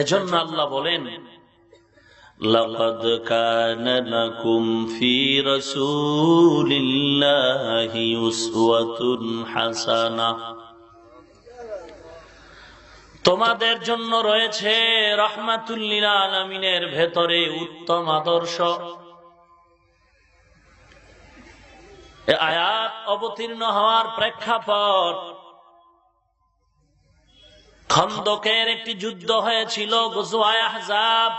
এজন্য আল্লাহ বলেন, লাকাদ কানা লাকুম ফি রাসূলিল্লাহি উসওয়াতুন হাসানাহ, তোমাদের জন্য রয়েছে রাহমাতুল লিল আলামিনের ভেতরে উত্তম আদর্শ। এই আয়াত অবতীর্ণ হওয়ার প্রেক্ষাপট, খন্দকের একটি যুদ্ধ হয়েছিল, গজওয়ায়ে আহজাব।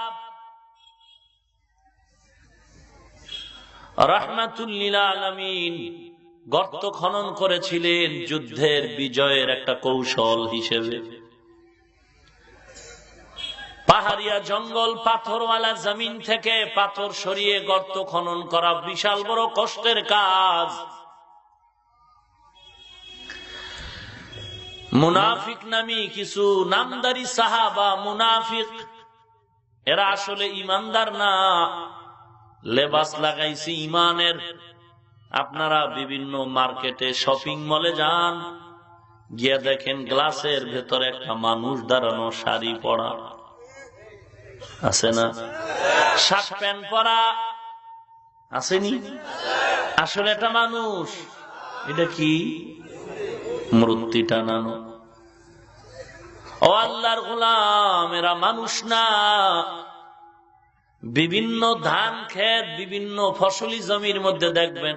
রাহমাতুল লিল আলামিন গর্ত খনন করেছিলেন যুদ্ধের বিজয়ের একটা কৌশল হিসেবে। পাহাড়িয়া জঙ্গল, পাথরওয়ালা জমিন থেকে পাথর সরিয়ে গর্ত খনন করা বিশাল বড় কষ্টের কাজ। মুনাফিক নামী কিছু নামদারি সাহাবা, মুনাফিক, এরা আসলে ইমানদার না, লেবাস লাগাইছে ইমানের। আপনারা বিভিন্ন মার্কেটে, শপিং মলে যান, গিয়ে দেখেন গ্লাসের ভেতরে একটা মানুষ দাঁড়ানো, শাড়ি পরা আছে না, শার্ট প্যান্ট পরা আসেনি, আসলে এটা মানুষ। এটা কি? মূর্তি টানানো। ও আল্লাহর গোলাম, এরা মানুষ না। বিভিন্ন ধান ক্ষেত, বিভিন্ন ফসলি জমির মধ্যে দেখবেন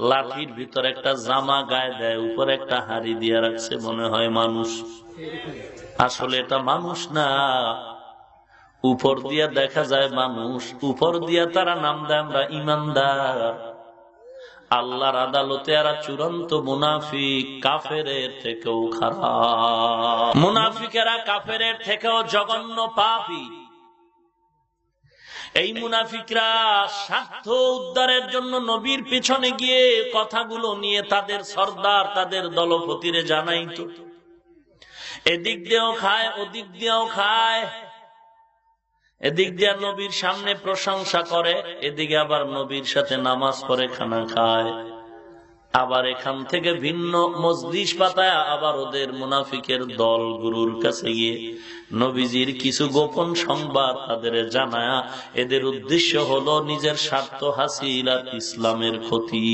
লাঠির ভিতরে একটা জামা গায়ে দেয়, উপরে একটা হাড়ি দিয়ে রাখছে, মনে হয় মানুষ। আসলে এটা মানুষ না। উপর দিয়া দেখা যায় মানুষ, উপর দিয়া তারা নাম দেয় আমরা ইমানদার। আল্লাহর আদালতে এরা চূড়ান্ত মুনাফিক, কাফেরের থেকেও খারাপ। মুনাফিকেরা কাফেরের থেকেও জঘন্য পাপী। এই মুনাফিকরা স্বার্থ উদ্ধারের জন্য নবীর পিছনে গিয়ে কথাগুলো নিয়ে তাদের সর্দার, তাদের দলপতিরে জানাইতো। এদিক দিয়েও খায়, ওদিক দিয়েও খায়। এদিক দিয়ে নবীর সামনে প্রশংসা করে, এদিকে আবার নবীর সাথে নামাজ পড়ে, খানা খায়। আবার এখান থেকে ভিন্ন মজলিস পাতায় আবার ওদের মুনাফিকের দল গুরুর কাছে গিয়ে নবীজির কিছু গোপন সংবাদ তাদের জানায়া এদের উদ্দেশ্য হলো নিজের স্বার্থ হাসিল আর ইসলামের ক্ষতি।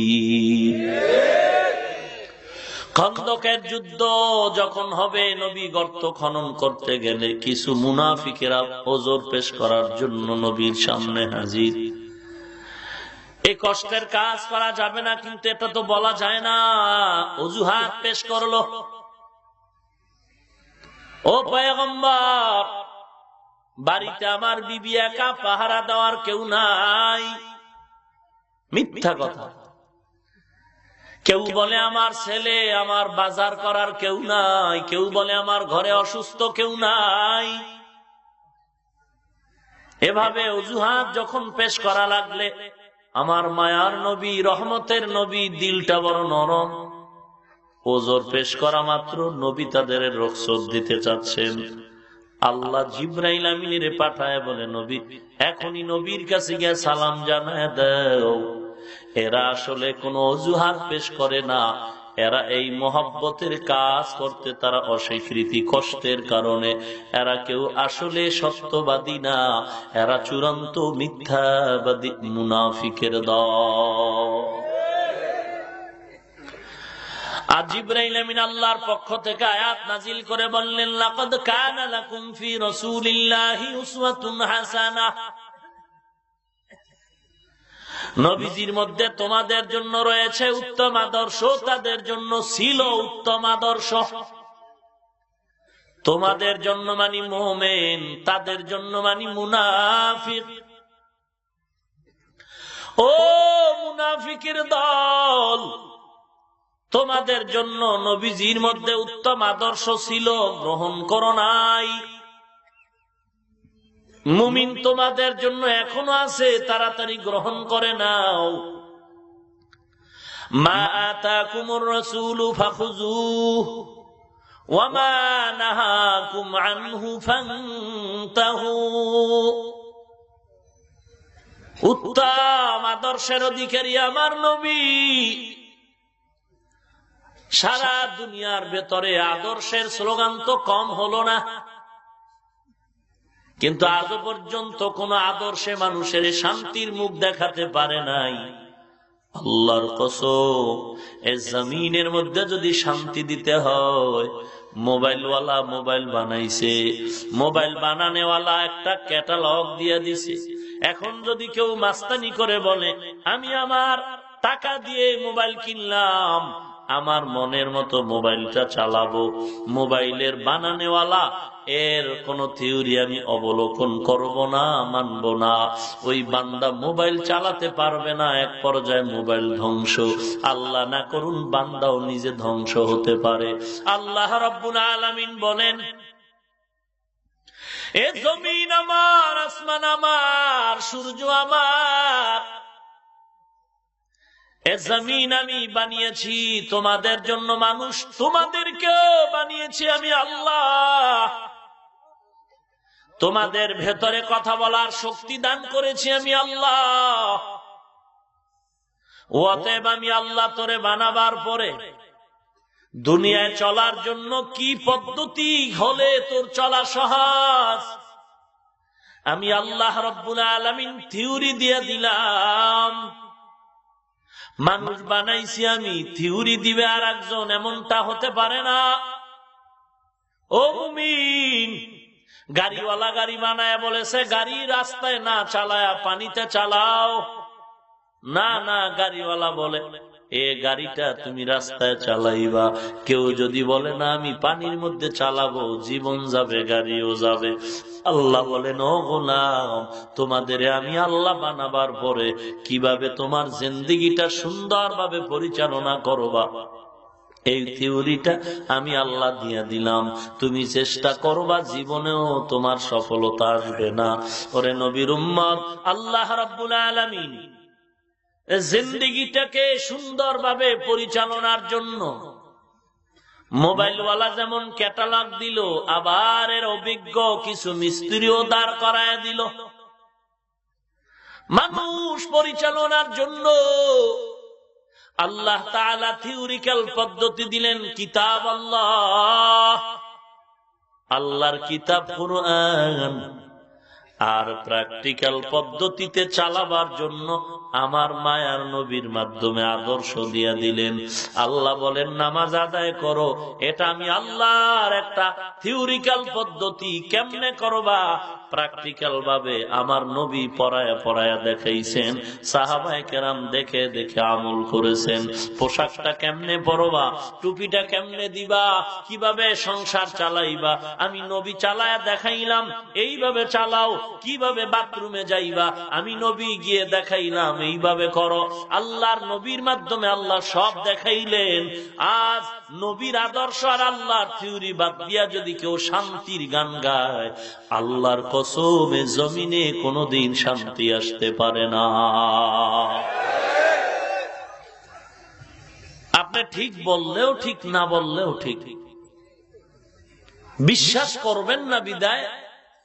খন্দকের যুদ্ধ যখন হবে, নবী গর্ত খনন করতে গেলে কিছু মুনাফিকেরা ওজর পেশ করার জন্য নবীর সামনে হাজির। এই কষ্টের কাজ করা যাবে না, কিন্তু এটা তো বলা যায় না। অজুহাত পেশ করলো, ও পয়গম্বর, বাড়িতে আমার বিবি একা, পাহারা দেওয়ার কেউ নাই। মিথ্যা কথা। কেউ বলে আমার ছেলে, আমার বাজার করার কেউ নাই। কেউ বলে আমার ঘরে অসুস্থ কেউ নাই। এভাবে অজুহাত যখন পেশ করা লাগলে, আমার মায়ার নবী, রহমতের নবী, দিলটা বড় নরম। ওজর পেশ করা মাত্র নবী তাদের রুখসত দিতে চাচ্ছেন। আল্লাহ জিবরাইল আমিনের পাঠায় বলে, নবী এখনই নবীর কাছে গিয়ে সালাম জানায় দাও। এরা আসলে কোনো অজুহাত পেশ করে না। এরা এই মহব্বতের কাজ করতে তারা অস্বীকৃতি, কষ্টের কারণে এরা কেউ আসলে সত্যবাদী না। এরা চূড়ান্ত মিথ্যাবাদী মুনাফিকের দল। আর জিবরাইল আমিন আল্লাহর পক্ষ থেকে আয়াত নাজিল করে বললেন, লাকাদ কানা লাকুম ফি রাসূলিল্লাহি উসওয়াতুন হাসানাহ, নবীজির মধ্যে তোমাদের জন্য রয়েছে উত্তম আদর্শ। তাদের জন্য ছিল উত্তম আদর্শ। তোমাদের জন্য মানি মুমিন, তাদের জন্য মানি মুনাফিক। ও মুনাফিকের দল, তোমাদের জন্য নবীজির মধ্যে উত্তম আদর্শ ছিল, গ্রহণ করো নাই। মুমিন তোমাদের জন্য এখনো আছে, তাড়াতাড়ি গ্রহণ করে নাও। মা আতাকুমুর রাসূলু ফাখুযুহু ওয়া মা নাহাকুম আনহু ফান্তাহু। উত্তম আদর্শের অধিকারী আমার নবী। সারা দুনিয়ার ভেতরে আদর্শের স্লোগান তো কম হলো না। কিন্তু আজও পর্যন্ত কোন আদর্শে মানুষের শান্তির মুখ দেখাতে পারে নাই। আল্লাহর কসম, এই জমিনের মধ্যে যদি শান্তি দিতে হয়, মোবাইলওয়ালা মোবাইল বানাইছে, মোবাইল বানানেওয়ালা একটা ক্যাটালগ দিয়ে দিছে। এখন যদি কেউ মাস্তানি করে বলে আমি আমার টাকা দিয়ে মোবাইল কিনলাম, আমার মনের মতো মোবাইলটা চালাবো, মোবাইলের বানানেওয়ালা এর কোন থিওরি আমি অবলোকন করব না, মানব না। ওই বান্দা মোবাইল চালাতে পারবে না, এক পর্যায়ে মোবাইল ধ্বংস। আল্লাহ না করুন বান্দাও নিজে ধ্বংস হতে পারে। আল্লাহ রাব্বুল আলামিন বলেন, এ জমিন আমার, আসমান আমার, সূর্য আমার, এ জমিন আমি বানিয়েছি তোমাদের জন্য মানুষ, তোমাদেরকেও বানিয়েছি আমি আল্লাহ। তোমাদের ভেতরে কথা বলার শক্তি দান করেছি আমি আল্লাহ। অতএব আমি আল্লাহ তোরে বানাবার পরে দুনিয়ায় চলার জন্য কি পদ্ধতি হলে তোর চলা সহজ, আমি আল্লাহ রাব্বুল আলামিন থিওরি দিয়ে দিলাম। মানুষ বানাইছি আমি, থিওরি দিবে আর একজন, এমনটা হতে পারে না। ও মুমিন, গাড়িওয়ালা গাড়ি বানায় বলেছে গাড়ি রাস্তায় না চালায়া পানিতে চালাও। না না, গাড়িওয়ালা বলে এ গাড়িটা তুমি রাস্তায় চালাইবা। কেউ যদি বলে না আমি পানির মধ্যে চালাবো, জীবন যাবে, গাড়িও যাবে। আল্লাহ বলেন, ও গোলাম, তোমাদের আমি আল্লাহ বানাবার পরে কিভাবে তোমার জিন্দেগিটা সুন্দরভাবে পরিচালনা করবা, এই থিওরিটা আমি আল্লাহ দিয়ে দিলাম। তুমি চেষ্টা করবা, জীবনেও তোমার সফলতা আসবে না। ওরে নবীর উম্মত, আল্লাহ রাব্বুল আলামিন জিন্দেগিটাকে সুন্দরভাবে পরিচালনার জন্য মোবাইলওয়ালা যেমন ক্যাটালগ দিল, আবার এর অভিজ্ঞ কিছু মিস্ত্রিও দাঁড় করায় দিল। মানুষ পরিচালনার জন্য আল্লাহ তাআলা থিওরিক্যাল পদ্ধতি দিলেন, কিতাব আল্লাহ, আল্লাহর কিতাব কুরআন। আর প্র্যাকটিক্যাল পদ্ধতিতে চালাবার জন্য আমার মায়ার নবীর মাধ্যমে আদর্শ দিয়ে দিলেন। আল্লাহ বলেন নামাজ আদায় করো, এটা আমি আল্লাহর একটা থিওরিক্যাল পদ্ধতি। কেমনে করবা? প্র্যাকটিক্যাল ভাবে আমার নবী পড়ায়া পড়ায়া দেখাইছেন, সাহাবায়ে কেরাম দেখে দেখে আমল করেছেন। পোশাকটা কেমনে পরবা, টুপিটা কেমনে দিবা, কিভাবে সংসার চালাইবা, আমি নবী চালায়া দেখাইলাম, এইভাবে চালাও। কিভাবে বাথরুমে যাইবা, আমি নবী গিয়ে দেখাইলাম, এইভাবে করো। আল্লাহর নবীর মাধ্যমে আল্লাহ সব দেখাইলেন। আজ নবীর আদর্শ আর আল্লাহর থিওরি বাদ দিয়া যদি কেউ শান্তির গান গায়, আল্লাহর কসমে জমিনে কোনোদিন শান্তি আসতে পারে না। আপনি ঠিক বললেও ঠিক, না বললেও ঠিক, বিশ্বাস করবেন না বিদায়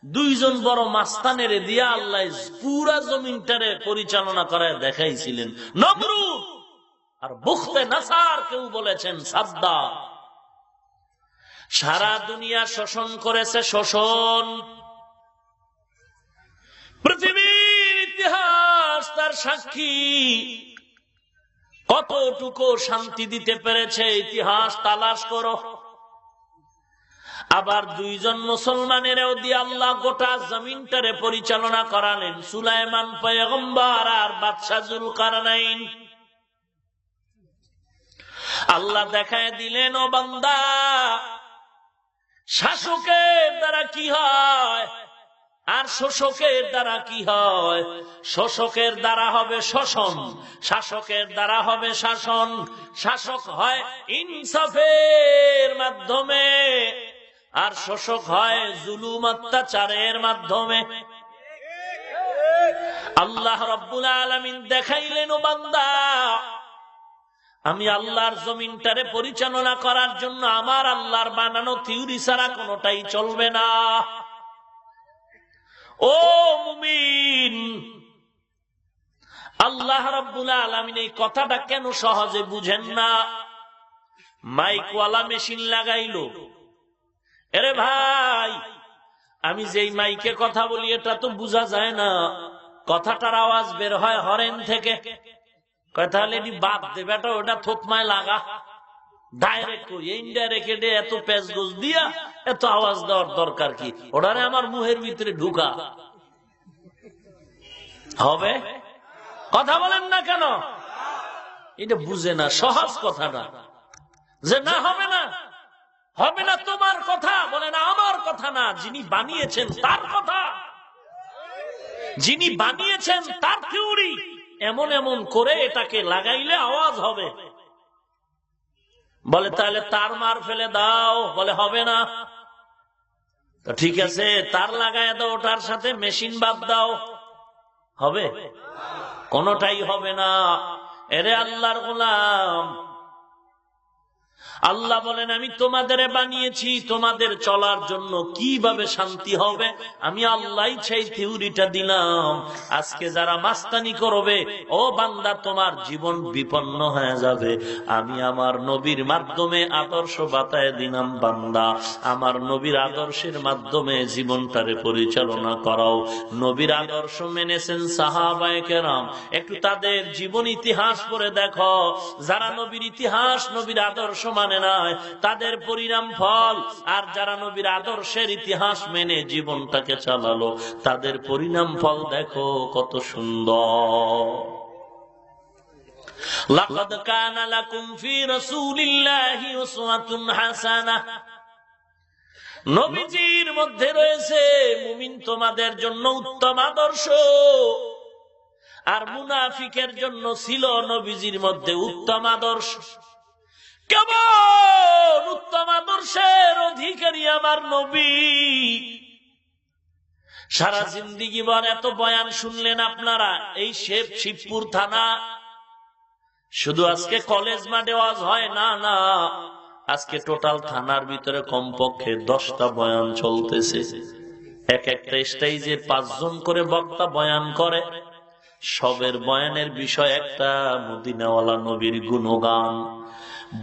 দুইজন বড় মাস্তানের দিয়া আল্লাহ পুরা জমিনটারে পরিচালনা করায় দেখাইছিলেন। নমরুদ আর বুখতে নাসার, কেউ বলেছেন সাদ্দাম। সারা দুনিয়া শোষণ করেছে, শোষণ। পৃথিবীর ইতিহাস তার সাক্ষী। কতটুকু শান্তি দিতে পেরেছে ইতিহাস তালাশ করো। আবার দুইজন মুসলমানেরও দিয়ে আল্লাহ গোটা জমিনটারে পরিচালনা করালেন, সুলাইমান পয়গম্বর আর বাদশা যুলকারনাইন। আল্লাহ দেখায় দিলেন, ও বান্দা, শাসকের দ্বারা কি হয় আর শোষকের দ্বারা কি হয়। শোষকের দ্বারা হবে শোষণ, শাসকের দ্বারা হবে শাসন। শাসক হয় ইনসাফের মাধ্যমে, আর শোষক হয় জুলুম অত্যাচারের মাধ্যমে। আল্লাহ রাব্বুল আলামিন দেখাইলেন, ও বান্দা, আমি আল্লাহর জমিনটারে পরিচালনা করার জন্য আমার আল্লাহর বানানো থিওরি ছাড়া কোনোটাই চলবে না। ও মুমিন, আল্লাহ রাব্বুল আলামিন এই কথাটা কেন সহজে বুঝেন না? মাইকওয়ালা মেশিন লাগাইলো। এরে ভাই, আমি যেই মাইকে কথা বলি এটা তো বোঝা যায় না, কথাটার আওয়াজ বের হয় হরেন থেকে। তাহলে বাদ দে বেটা, ওটা থোতমায় লাগা। ডাইরেক্ট ইনডাইরেক্ট এত পেঁচ গোজ দিয়া এত আওয়াজ দেওয়ার দরকার কি? ওটারে আমার মুহের ভিতরে ঢুকা হবে? কথা বলেন না কেন? এটা বুঝে না সহজ কথাটা, যে না হবে না, হবে না তোমার কথা। বলে না আমার কথা না, যিনি বানিয়েছেন তার কথা, যিনি বানিয়েছেন তার থিওরি। এমন এমন করে এটাকে লাগাইলে আওয়াজ হবে। বলে তাহলে তার মার ফেলে দাও। বলে হবে না। তো ঠিক আছে, তার লাগাই দাও, ওটার সাথে মেশিন বাদ দাও। হবে? কোনটাই হবে না। এরে আল্লাহর গোলাম, আল্লাহ বলেন আমি তোমাদের বানিয়েছি তোমাদের চলার জন্য, কিভাবে শান্তি হবে আমি আল্লাহ সেই থিওরিটা দিলাম। আজকে যারা মাস্তানি করবে, ও বান্দা তোমার জীবন বিপন্ন হয়ে যাবে। আমি আমার নবীর মাধ্যমে আদর্শ বাতায় দিলাম, বান্দা আমার নবীর আদর্শের মাধ্যমে জীবনটারে পরিচালনা করাও। নবীর আদর্শ মেনেছেন সাহাবায়ে কেরাম, একটু তাদের জীবন ইতিহাস পড়ে দেখো। যারা নবীর ইতিহাস নবীর আদর্শ মানে নাই, তাদের পরিণাম ফল। আর যারা নবীর আদর্শের ইতিহাস মেনে জীবনটাকে চালালো, তাদের পরিণাম ফল দেখো কত সুন্দর। লাকাদ কানা লাকুম ফি রাসূলিল্লাহি উসওয়াতুন হাসানাহ, নবীজির মধ্যে রয়েছে মুমিন তোমাদের জন্য উত্তম আদর্শ। আর মুনাফিকের জন্য ছিল নবীজির মধ্যে উত্তম আদর্শ। কেমন উত্তম আদর্শের অধিকারী আমার নবী! সারা জিন্দিগি ভর এত বয়ান শুনলেন আপনারা। এই শিবপুর থানা শুধু আজকে কলেজ মাঠে ওয়াজ হয় না, না, আজকে টোটাল থানার ভিতরে কমপক্ষে 10টা বয়ান চলতেছে। এক একটা স্টেজে 5 জন করে বক্তা বয়ান করে। সবের বয়ানের বিষয় একটা, মদিনাওয়ালা নবীর গুণগান।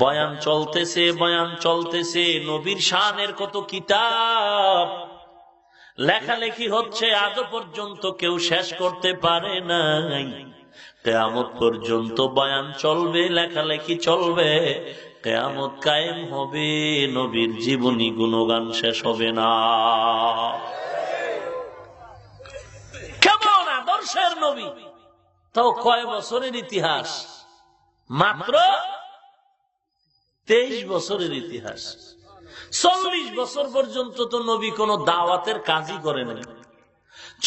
বয়ান চলতেছে, বয়ান চলতেছে, নবীর শানের কত কিতাব লেখালেখি হচ্ছে, আজও পর্যন্ত কেউ শেষ করতে পারে নাই। কিয়ামত পর্যন্ত বয়ান চলবে, লেখালেখি চলবে, কিয়ামত কায়েম হবে, নবীর জীবনী গুণগান শেষ হবে না। কেমন আদর্শের নবী! তাও কয় বছরের ইতিহাস? মাত্র 23 বছরের ইতিহাস। 40 বছর পর্যন্ত তো নবী কোনো দাওয়াতের কাজই করেন।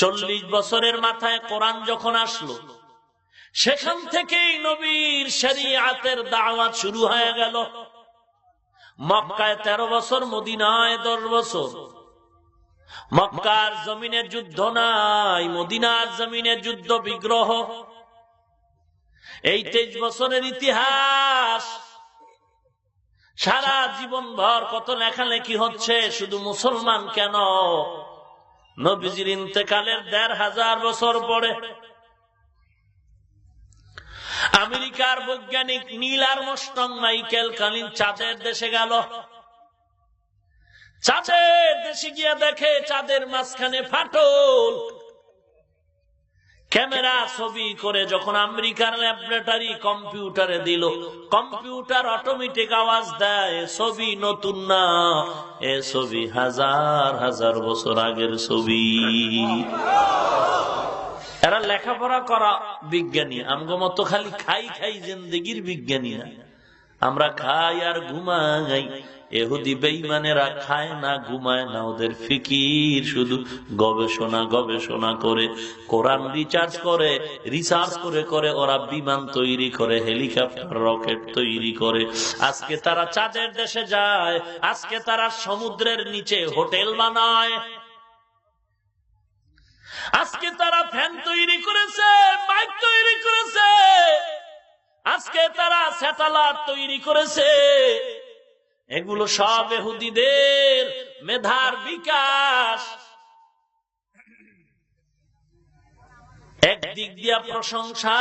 40 বছরের মাথায় কোরআন যখন আসলো, সেখান থেকেই নবীর শরীয়তের দাওয়াত শুরু হয়ে গেল। মক্কায় 13 বছর, মদিনায় 10 বছর। মক্কার জমিনে যুদ্ধ নাই, মদিনার জমিনে যুদ্ধ বিগ্রহ। এই 23 বছরের ইতিহাস। সারা জীবন ভর কত লেখালেখি হচ্ছে। শুধু মুসলমান কেন, নবীজির ইন্তেকালের 1500 বছর পরে আমেরিকার বৈজ্ঞানিক নীল আর্মস্ট্রং মাইকেল কালিন চাঁদের দেশে গেল। চাঁদের দেশে গিয়ে দেখে চাঁদের মাঝখানে ফাটল। ক্যামেরা ছবি করে যখন আমেরিকার ল্যাবরেটরি কম্পিউটারে দিল, কম্পিউটার অটোমেটিক আওয়াজ দেয়, ছবি নতুন না, এ ছবি হাজার হাজার বছর আগের ছবি। এরা লেখাপড়া করা বিজ্ঞানী, আমগো মতো খালি খাই খাই জিন্দেগির বিজ্ঞানী না। আমরা খাই আর ঘুমাই। ইহুদি বেঈমানেরা খায় না, ঘুমায় না, ওদের ফিকির শুধু গবেষণা গবেষণা করে, কোরআন রিসার্চ করে ওরা বিমান তৈরি করে, হেলিকপ্টার রকেট তৈরি করে। আজকে তারা চাঁদের দেশে যায়, আজকে তারা সমুদ্রের নিচে হোটেল বানায়, আজকে তারা ফ্যান তৈরি করেছে, মাইক তৈরি করেছে, আজকে তারা স্যাটেলাইট তৈরি করেছে। এগুলো সব ইহুদিদের মেধার বিকাশ। একদিক দিয়া প্রশংসা,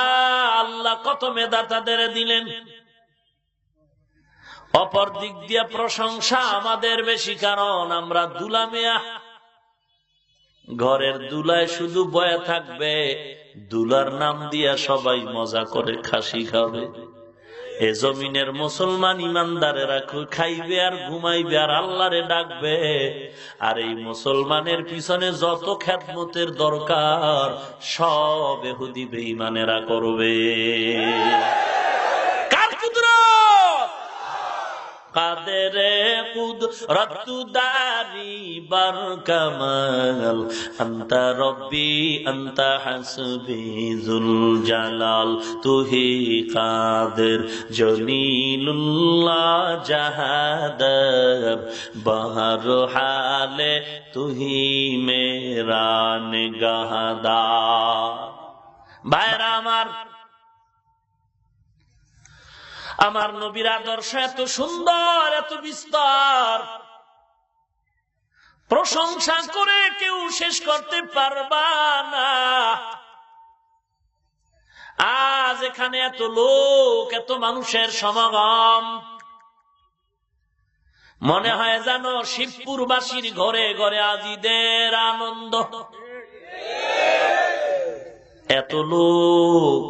আল্লাহ কত মেধা তাদের দিলেন। অপর দিক দিয়া প্রশংসা আমাদের বেশি, কারণ আমরা দুলামিয়া। ঘরের দুলায় শুধু বয়া থাকবে, দুলার নাম দিয়া সবাই মজা করে খাসি খাবে। এ জমিনের মুসলমান ইমানদারেরা খাইবে আর ঘুমাইবে আর আল্লাহরে ডাকবে। আর এই মুসলমানের পিছনে যত খেদমতের দরকার সব ইহুদি বেঈমানেরা করবে। কার কুদরত? কাদেরে কুদরত দারি বার কামাল, আনতা রব্বি আনতা হাসবি যুল জালাল, তুহি কাদের জলিলুল্লাহ জাহাদার, বাহর হালে তুহি মেরা নিগাহদার। ভাইরা আমার নবীর আদর্শ এত সুন্দর, এত বিস্তার, প্রশংসা করে কেউ শেষ করতে পারবা না। আজ এখানে এত লোক, এত মানুষের সমাগম, মনে হয় যেন শিবপুরবাসীর ঘরে ঘরে আজ ঈদের আনন্দ। এত লোক,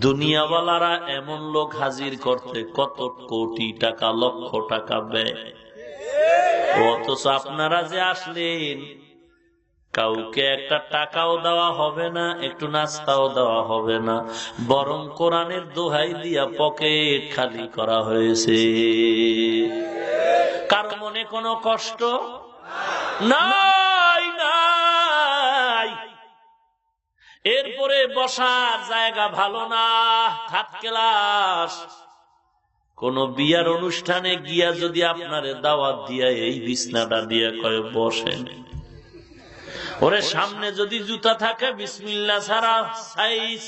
দুনিয়াওয়ালারা এমন লোক হাজির করতে কত কোটি টাকা, লক্ষ টাকা ব্যয়। অথচ আপনারা যে আসলেন, কাউকে একটা টাকাও দেওয়া হবে না, একটু নাস্তাও দেওয়া হবে না, বরং কোরআনের দোহাই দিয়া পকেট খালি করা হয়েছে। কার মনে কোনো কষ্ট নাই? নাই। এরপরে বসার জায়গা ভালো না, থার্ড ক্লাস। কোন বিয়ার অনুষ্ঠানে গিয়া যদি আপনারে দাওয়াত দিয়া এই বিছনাটা দিয়া কয় বসেন, ওরে সামনে যদি জুতা থাকে বিসমিল্লাহ ছাড়া সাইজ,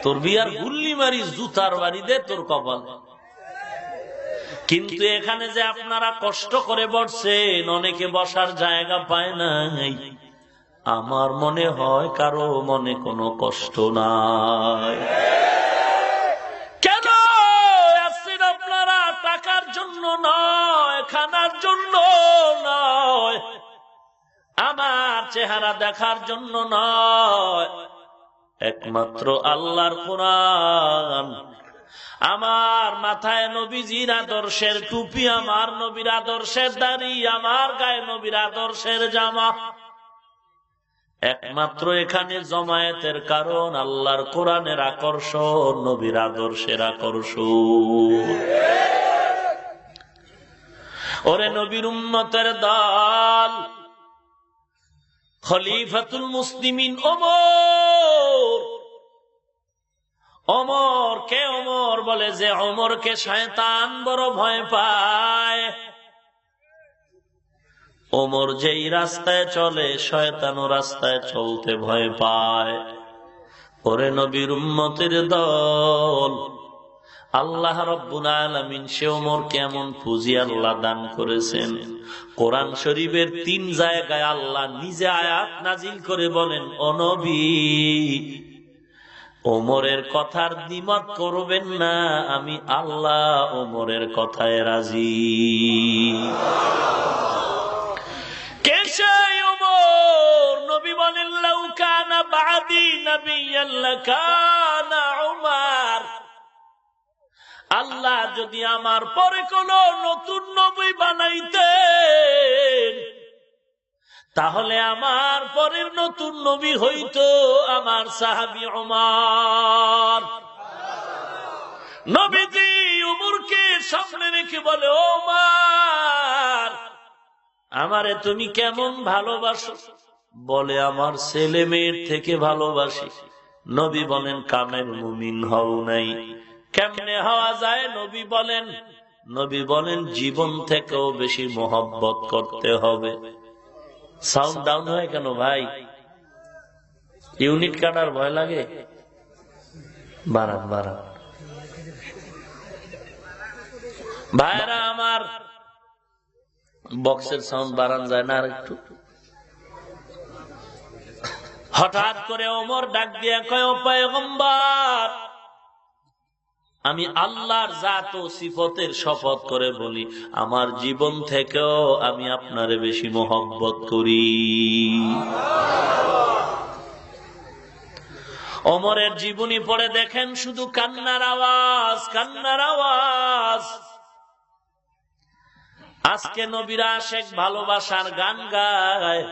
তোর বিয়ার গুল্লি মারি জুতার বাড়ি দে তোর কপাল। কিন্তু এখানে যে আপনারা কষ্ট করে বসছেন, অনেকে বসার জায়গা পায় নাই। আমার মনে হয় কারো মনে কোনো কষ্ট নাই। কেন আসছেন আপনারা? টাকার জন্য নয়, খানার জন্য নয়, আমার চেহারা দেখার জন্য নয়, একমাত্র আল্লাহর কোরআন। আমার মাথায় নবীজির আদর্শের টুপি, আমার নবীর আদর্শের দাড়ি, আমার গায়ে নবীর আদর্শের জামা। একমাত্র এখানে জমায়েতের কারণ আল্লাহর কোরআনের আকর্ষণ, নবীর আদর্শের আকর্ষণ। ওরে নবীর উম্মতের দল, খলিফাতুল মুসলিমিন ওমর। ওমর কে? ওমর বলে যে ওমরকে শয়তান বড় ভয় পায়। ওমর যেই রাস্তায় চলে, শয়তানও রাস্তায় চলতে ভয় পায়। ওরে নবীর উম্মতের দল, আল্লাহ রাব্বুল আলামিন সে ওমরকে এমন পুঁজি আল্লাহ দান করেছেন, কোরআন শরীফের 3 জায়গায় আল্লাহ নিজে আয়াত নাজিল করে বলেন, ও নবী, ওমরের কথার দ্বিমত করবেন না, আমি আল্লাহ ওমরের কথায় রাজি। কে সেই ওমর? নবী বলেন, লাউ কানা বাদি নাবিয়্যান লাকানা উমর। আল্লাহ যদি আমার পরে কোন নতুন নবী বানাইতেন, তাহলে আমার পরের নতুন নবী হইতো আমার সাহাবী ওমর। নবীজি ওমরকে সামনে রেখে বলে, ওমর, আমারে তুমি কেমন ভালোবাসো? বলে, আমার ছেলে মেয়ের থেকে ভালোবাসি। নবী বলেন, কামেল মুমিন হও নাই। কেমনে হওয়া যায়? নবী বলেন জীবন থেকেও বেশি মহব্বত করতে হবে। সাউন্ড ডাউন হয় কেন ভাই? ইউনিট কাটার ভয় লাগে? বাড়ান। ভাইরা আমার, বক্সের সাউন্ড বাড়ান যায় না আর একটু? হঠাৎ করে ওমর ডাক দিয়া কয়, ও পয়গম্বর, আমি আল্লাহর জাত ও সিফতের শপথ করে বলি, আমার জীবন থেকেও আমি আপনারে বেশি মহব্বত করি। ওমরের জীবনী পড়ে দেখেন, শুধু কান্নার আওয়াজ, কান্নার আওয়াজ। আজকে নবীর আশিক ভালোবাসার গান গায়,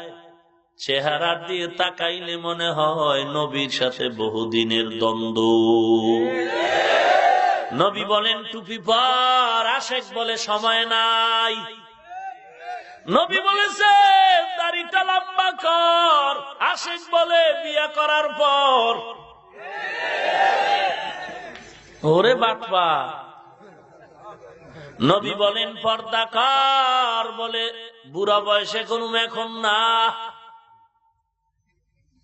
চেহারা দিয়ে তাকাইলে মনে হয় নবীর সাথে বহুদিনের দ্বন্দ্ব। নবী বলেন টুপি পর, আশিক বলে সময় নাই। নবী বলেছে দাড়িটা লম্বা কর, আশিক বলে বিয়ে করার পর। ওরে বাটপা। নবী বলেন পর্দা কর, বলে বুড়া বয়সে কোনো এখন না।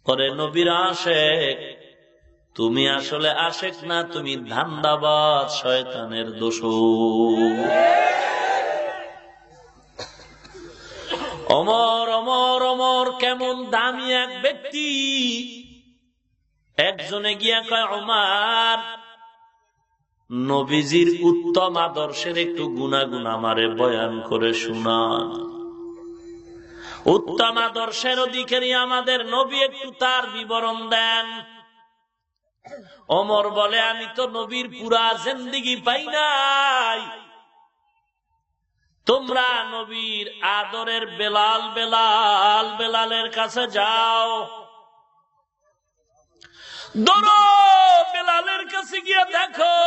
পরে নবীর আশিক, তুমি আসলে আশিক না, তুমি ধান্দাবাজ, শয়তানের দোসর। ওমর ওমর ওমর কেমন দামি এক ব্যক্তি। একজনে গিয়া কয়, ওমর, নবীজির উত্তম আদর্শের একটু গুণাগুণ আমারে বয়ান করে শুনান। উত্তম আদর্শের অধিকারী আমাদের নবী, একটু তার বিবরণ দেন। ওমর বলে, আমি তো নবীর পুরা জিন্দেগি পাই নাই। তোমরা নবীর আদরের বেলালের কাছে যাও। দৌড়ো, বেলালের কাছে গিয়ে দেখো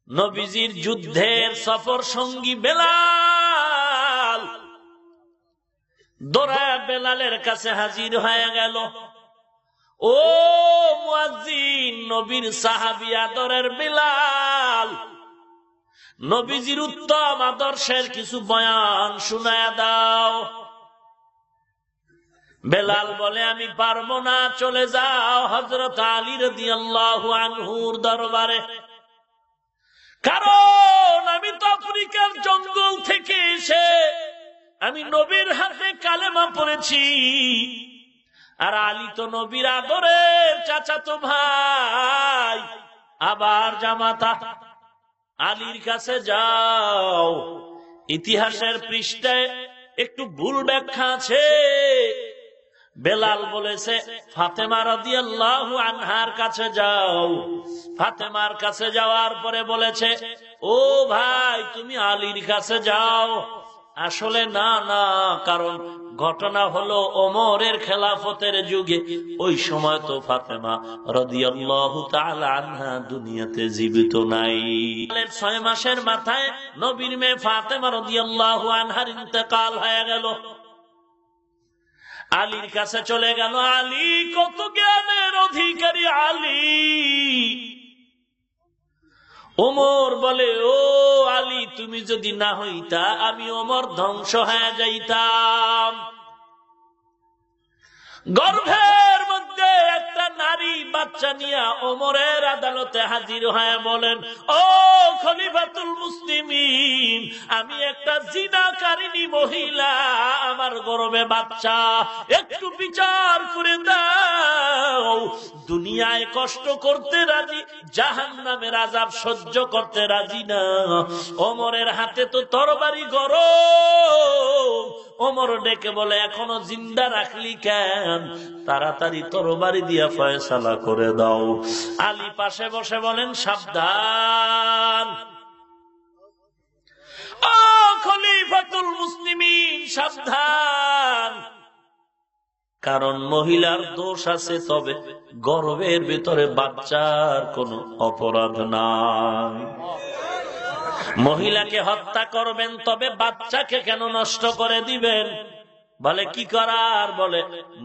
নবীজির যুদ্ধের সফর সঙ্গী বেলাল। দৌড়ায় বেলালের কাছে হাজির হয়ে গেল। ও মুয়াজ্জিন, নবীর সাহাবী আদরের বেলাল, নবীজির উত্তম আদর্শের কিছু বয়ান শুনায়া দাও। বেলাল বলে, আমি পারবো না, চলে যাও হযরত আলী রাদিয়াল্লাহু আনহুর দরবারে। কারণ আমি তো আফ্রিকার জঙ্গল থেকে এসে আমি নবীর হাতে কালেমা পড়েছি, আর আলী তো নবীর আদরের চাচাতো ভাই, আবার জামাতা। আলীর কাছে যাও। ইতিহাসের পৃষ্ঠায় একটু ভুল ব্যাখ্যা আছে। বেলাল বলেছে ফাতেমা রাদিয়াল্লাহু আনহার কাছে যাও। ফাতেমার কাছে যাওয়ার পরে বলেছে, ও ভাই, তুমি আলীর কাছে যাও। আসলে না না, কারণ ঘটনা হলো ওমরের খেলাফতের যুগে, ওই সময় তো ফাতেমা রাদিয়াল্লাহু তাআলা আনহা দুনিয়াতে জীবিত নাই। 6 মাসের মাথায় নবীর মেয়ে ফাতেমা রাদিয়াল্লাহু আনহার ইন্তেকাল হয়ে গেল। আলীর কাছে চলে গেল। আলী কত জ্ঞানের অধিকারী আলী। ওমর বলে, ও আলী, তুমি যদি না হইতা আমি ওমর ধ্বংস হয়ে যাইতাম। গর্ভের মধ্যে একটা নারী বাচ্চা নিয়ে ওমরের আদালতে হাজির হয়ে বলেন, ও খলিফাতুল মুসলিমিন, আমি একটা জিনাকারিনী মহিলা, আমার গর্ভে বাচ্চা, একটু বিচার করে দাও। দুনিয়ায় কষ্ট করতে রাজি, জাহান্নামের আযাব সহ্য করতে রাজি না। ওমরের হাতে তো তরবারি গরম। ওমর ডেকে বলে, এখনো জিন্দা রাখলি কেন? তাড়াতাড়ি তরবারি দিয়া ফয়সালা করে দাও। আলী পাশে বসে বলেন, সাবধান, ও খলিফাতুল মুসলিমিন, সাবধান। কারণ মহিলার দোষ আছে, তবে গর্ভের ভিতরে বাচ্চার কোনো অপরাধ নাই। মহিলাকে হত্যা করবেন, তবে বাচ্চাকে কেন নষ্ট করে দিবেন? বলে কি করার? বলে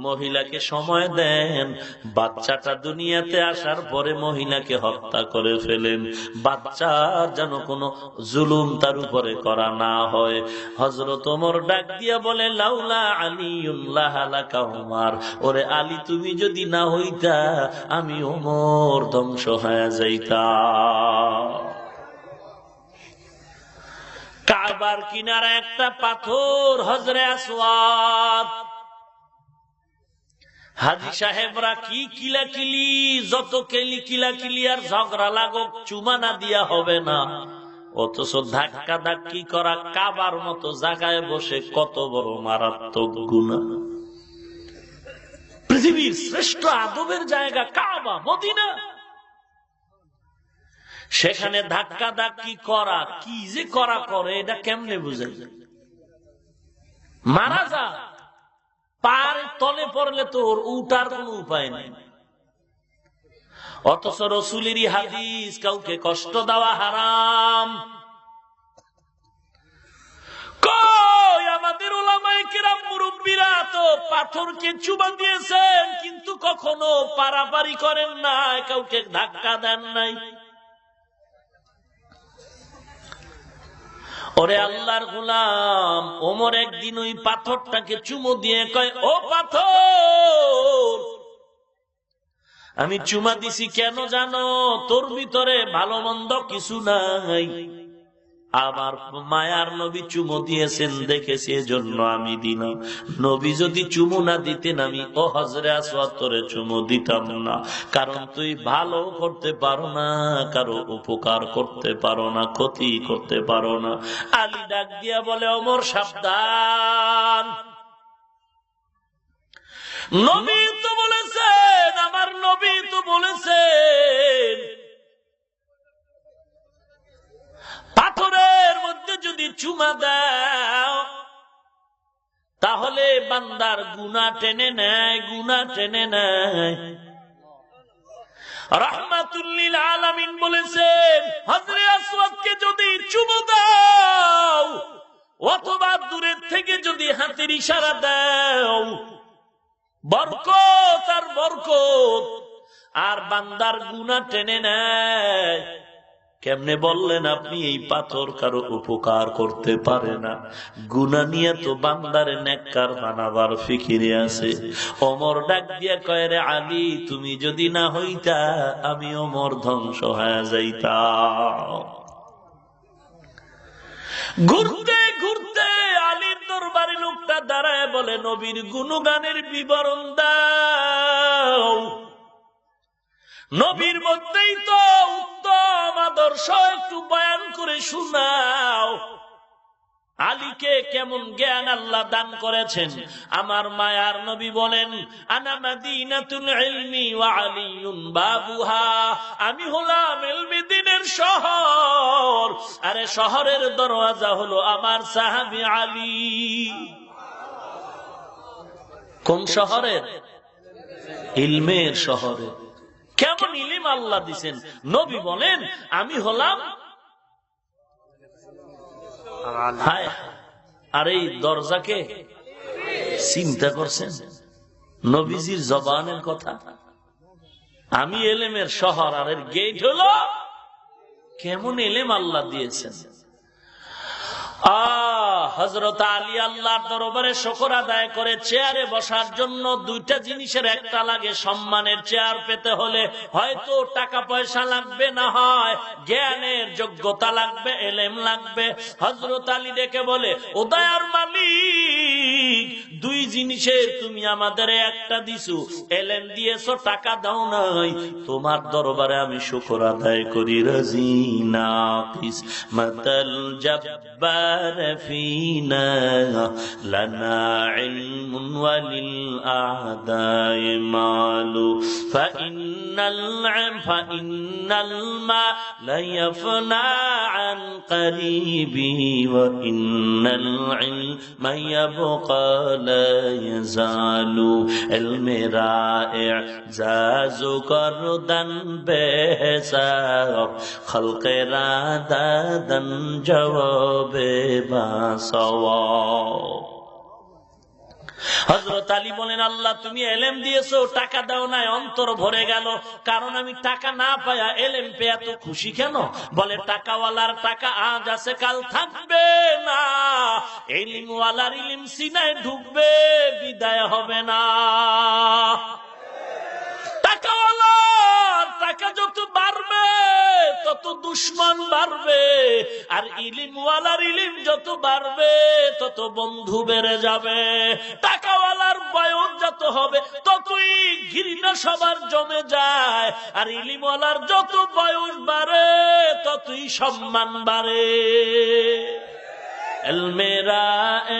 মহিলাকে সময় দেন, বাচ্চাটা দুনিয়াতে আসার পরে মহিলাকে হত্যা করে ফেলেন, বাচ্চার যেন কোনো জুলুম তার উপরে করা না হয়। হযরত ওমর ডাক দিয়া বলে, লাউলা আলিউন লাহালাকা ওমর, ওরে আলী, তুমি যদি না হইতা আমি ওমর ধ্বংস হয়ে যাইতাম। কাবার কিনারা একটা পাথর হজরে আসওয়াদ, হাজি সাহেবরা কি কিলাকিলি, যত কিলাকিলি আর ঝগড়া লাগক চুমা না দিয়া হবে না। অথচ ধাক্কা ধাক্কি করা কাবার মতো জায়গায় বসে কত বড় মারাত্মক গুনাহ। পৃথিবীর শ্রেষ্ঠ আদবের জায়গা কাবা, মদিনা, সেখানে ধাক্কা ধাক্কি করা, কি যে করা করে এটা কেমনে বুঝে? মারা যা, পার তলে পড়লে তো ওর উঠার কোন উপায় নেই। অথচ রসুলেরই হাদিস, কাউকে কষ্ট দেওয়া হারাম। কই আমাদের উলামায়ে কিরাম মুরব্বিরা তো পাথরকে চুমা দিয়েছেন, কিন্তু কখনো পারাপারি করেন নাই, কাউকে ধাক্কা দেন নাই। ওরে আল্লাহর গোলাম, ওমর একদিন ওই পাথরটাকে চুমো দিয়ে কয়, ও পাথর, আমি চুমা দিছি কেন জানো? তোর ভিতরে ভালো মন্দ কিছু নাই, আমার মায়ার নবী চুমো দিয়েছেন দেখেছি, এজন্য আমি দিলাম। নবী যদি চুমো না দিতেন আমি ও হজরে আসওয়াদ তোরে চুমো দিতাম না, কারণ তুই ভালো করতে পারো না, কারো উপকার করতে পারো না, ক্ষতি করতে পারো না। আলী ডাক দিয়া বলে, ওমর সাবধান, নবী তো বলেছেন, আমার নবী তো বলেছেন, পাথরের মধ্যে যদি চুমা দাও তাহলে বান্দার গুনাহ টেনে নেয়, গুনাহ টেনে নেয়। রাহমাতুল লিল আলামিন বলেছেন, হযরত আসওয়াদকে যদি চুমু দাও অথবা দূরের থেকে যদি হাতের ইশারা দাও, বরকত আর বরকত, আর বান্দার গুনাহ টেনে নেয়। কেমনে বললেন আপনি? এই পাথর কারো উপকার করতে পারে না, গুনাহ নিয়ে তো বান্দারে নেককার বানাবার ফিকিরে আছে। ওমর ডাক দিয়া কয়, রে আলী, তুমি যদি না হইতা আমি ওমর ধ্বংস হয়ে যাইতাম। ঘুরতে ঘুরতে আলীর দরবারে লোকটা দাঁড়ায় বলে, নবীর গুণগানের বিবরণ দাও, নবীর মধ্যেই তো উত্তম আদর্শ, একটু বয়ান করে শোনাও। আলীকে কেমন জ্ঞান আল্লাহ দান করেছেন। আমার মায়ার নবী বলেন, আনা মাদিনাতুল ইলমি ওয়া আলিয়ুন বাবুহা, আমি হলাম ইলমি দ্বীনের শহর, আরে শহরের দরওয়াজা হলো আমার সাহাবী আলী। কোন শহরের? ইলমের শহরে। কেমন ইলম আল্লাহ দিছেন। নবী বলেন, আমি হলাম, আর এই দরজাকে চিন্তা করছেন, নবীজির জবানের কথা, আমি এলেমের শহর, আর এর গেট হলো, কেমন এলেম আল্লাহ দিয়েছেন। হযরত আলী আল্লাহর দরবারে শুকর আদায় করে চেয়ারে বসার জন্য দুইটা জিনিসের একটা লাগে। সম্মানের চেয়ার পেতে হলে হয়তো টাকা পয়সা লাগবে, না হয় জ্ঞানের যোগ্যতা লাগবে, এলেম লাগবে। হযরত আলী ডেকে বলে, ও দয়ার মালিক, দুই জিনিসের তুমি আমাদের একটা দিছো, এলেম দিয়েছো, টাকা দাও নাই, তোমার দরবারে আমি শুকর আদায় করি। রাজি না কিসমাতাল জাব্বার فينا لنا علم وللأعداء مال فإن الماء لا يفنى عن قريبه وإن العلم يبقى لا يزال علم رائع زاز كردن بحساب خلق را دادن جواب হযরত আলী বলেন, আল্লাহ তুমি এলেম দিয়েছো, টাকা দাও নাই, অন্তর ভরে গেল। কারণ আমি টাকা না পায়া এলেম পেয়ে এত খুশি কেন? বলে, টাকাওয়ালার টাকা আজ আছে কাল থাকবে না, ইলমওয়ালার ইলম সিনায় ঢুকবে, বিদায় হবে না। টাকাওয়ালার টাকা যত বাড়বে তত দুশ্মন বাড়বে, আর ইলিমওয়ালার ইলিম যত বাড়বে তত বন্ধু বেড়ে যাবে। টাকাওয়ালার বয়স যত হবে ততই ঘৃণা সবার জমে যায়, আর ইলিমওয়ালার যত বয়স বাড়ে ততই সম্মান বাড়ে। মেরা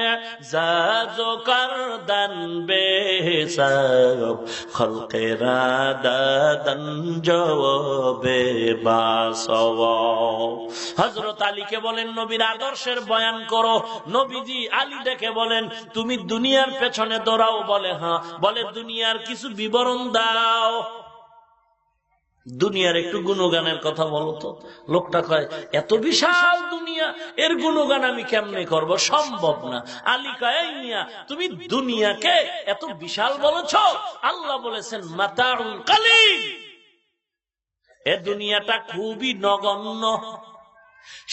এজাজো করদন বেহিসাব খলকেরা দাদন জওয়াবে বাসওয়াব। হযরত আলীকে বলেন নবীর আদর্শের বয়ান করো। নবীজি আলী ডেকে বলেন তুমি দুনিয়ার পেছনে দৌড়াও। বলে হ্যাঁ। বলে দুনিয়ার কিছু বিবরণ দাও, দুনিয়ার একটু গুণগানের কথা বলো তো। লোকটা কয় এত বিশাল দুনিয়া, এর গুণগান আমি কেমনে করব, সম্ভব না। আলী কয় এই মিয়া তুমি দুনিয়াকে এত বিশাল বলেছ, আল্লাহ বলেছেন মাতাউল কালিল, এ দুনিয়াটা খুবই নগণ্য।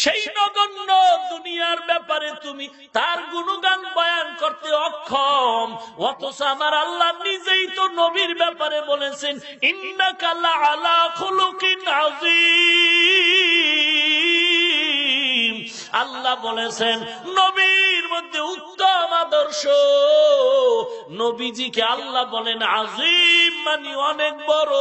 সেই নগণ্য দুনিয়ার ব্যাপারে তুমি তার গুণগান বয়ান করতে অক্ষম, অথচ আমার আল্লাহ নিজেই তো নবীর ব্যাপারে বলেছেন ইন্নাকা লাআলা খুলুকিন আযীম। আল্লাহ বলেছেন নবীর মধ্যে উত্তম আদর্শ। নবীজিকে আল্লাহ বলেন আযীম, মানে অনেক বড়।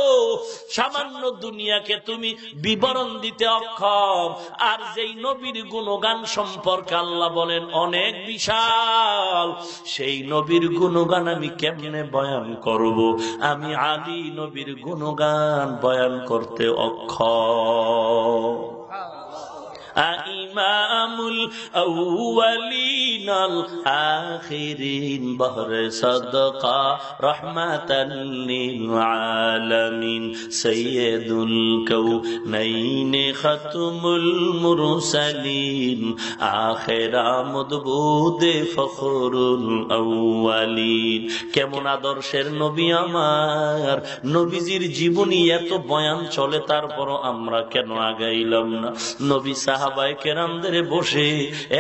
সামান্য দুনিয়াকে তুমি বিবরণ দিতে অক্ষম, আর যেই নবীর গুণগান সম্পর্কে আল্লাহ বলেন অনেক বিশাল, সেই নবীর গুণগান আমি কেমনে বয়ান করব? আমি আলী নবীর গুণগান বয়ান করতে অক্ষম। ইমামুল আউয়ালিন আল আখিরিন বহরে সাদকা রাহমাতান লিল আলামিন সাইয়্যিদুল কাউনাইন খাতমুল মুরসালিন আখিরা মদবুদে ফখরুল আউয়ালিন। কেমন আদর্শের নবী আমার! নবীজির জীবনী এত বয়ান চলে, তারপরও আমরা কেন আগাইলাম না? নবী সাহাবায়ে কেরামদের বসে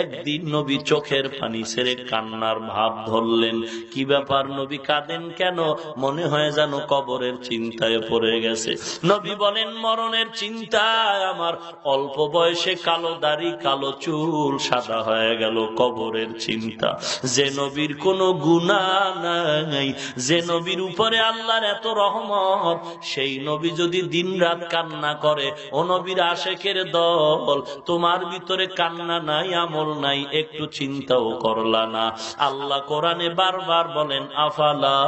একদিন নবী চোখের পানি ছেড়ে কান্নার ভাব ধরলেন। কি ব্যাপার নবী কাঁদেন কেন? মনে হয় যেন কবরের চিন্তায় পড়ে গেছে। নবী বলেন মরণের চিন্তায় আমার অল্প বয়সে কালো দাড়ি কালো চুল সাদা হয়ে গেল, কবরের চিন্তা। যে নবীর কোনো গুনাহ নাই, যে নবীর উপরে আল্লাহর এত রহমত, সেই নবী যদি দিন রাত কান্না করে, ও নবীর আশেকের দল, তোমার ভিতরে কান্না নাই, আমল নাই, একটু চিন্তাও করলা না। আল্লাহ কোরআনে বারবার বলেন আফালা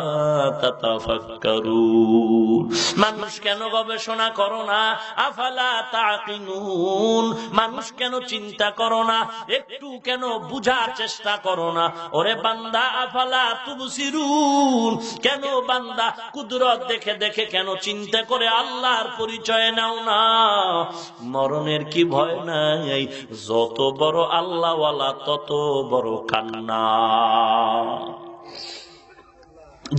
তাতাফাক্কারুন, মানুষ কেন গবেষণা করো না? আফালা তাকিনুন, মানুষ কেন চিন্তা করো না? একটু কেন বুঝার চেষ্টা করো না? ওরে বান্দা আফালা তুবসিরুন, কেন বান্দা কুদরত দেখে দেখে কেন চিন্তা করে আল্লাহর পরিচয় নাও না? মরণের কি ভয় নাই? যত বড় আল্লাহওয়ালা তত বড় কান্না।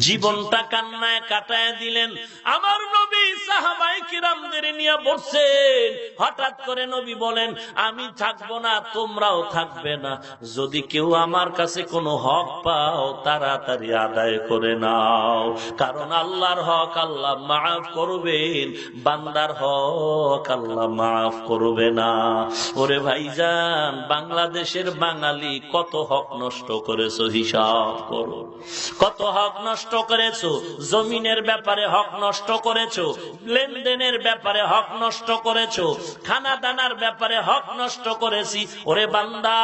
জীবনটা কান্নায় কাটায় দিলেন। আমার নবী সাহাবায়ে কিরামদের নিয়ে বসছেন। হঠাৎ করে নবী বলেন আমি থাকবো না, তোমরাও থাকবে না। যদি কেউ আমার কাছে কোনো হক পাও তাড়াতাড়ি আদায় করে নাও, কারণ আল্লাহর হক আল্লাহ মাফ করবেন, বান্দার হক আল্লাহ মাফ করবে না। ওরে ভাইজান, বাংলাদেশের বাঙালি কত হক নষ্ট করেছো হিসাব করো। কত হক নষ্ট করেছো, জমিনের ব্যাপারে হক নষ্ট করেছো, লেনদেনের ব্যাপারে হক নষ্ট করেছো, খানা দানার ব্যাপারে হক নষ্ট করেছি। ওরে বান্দা,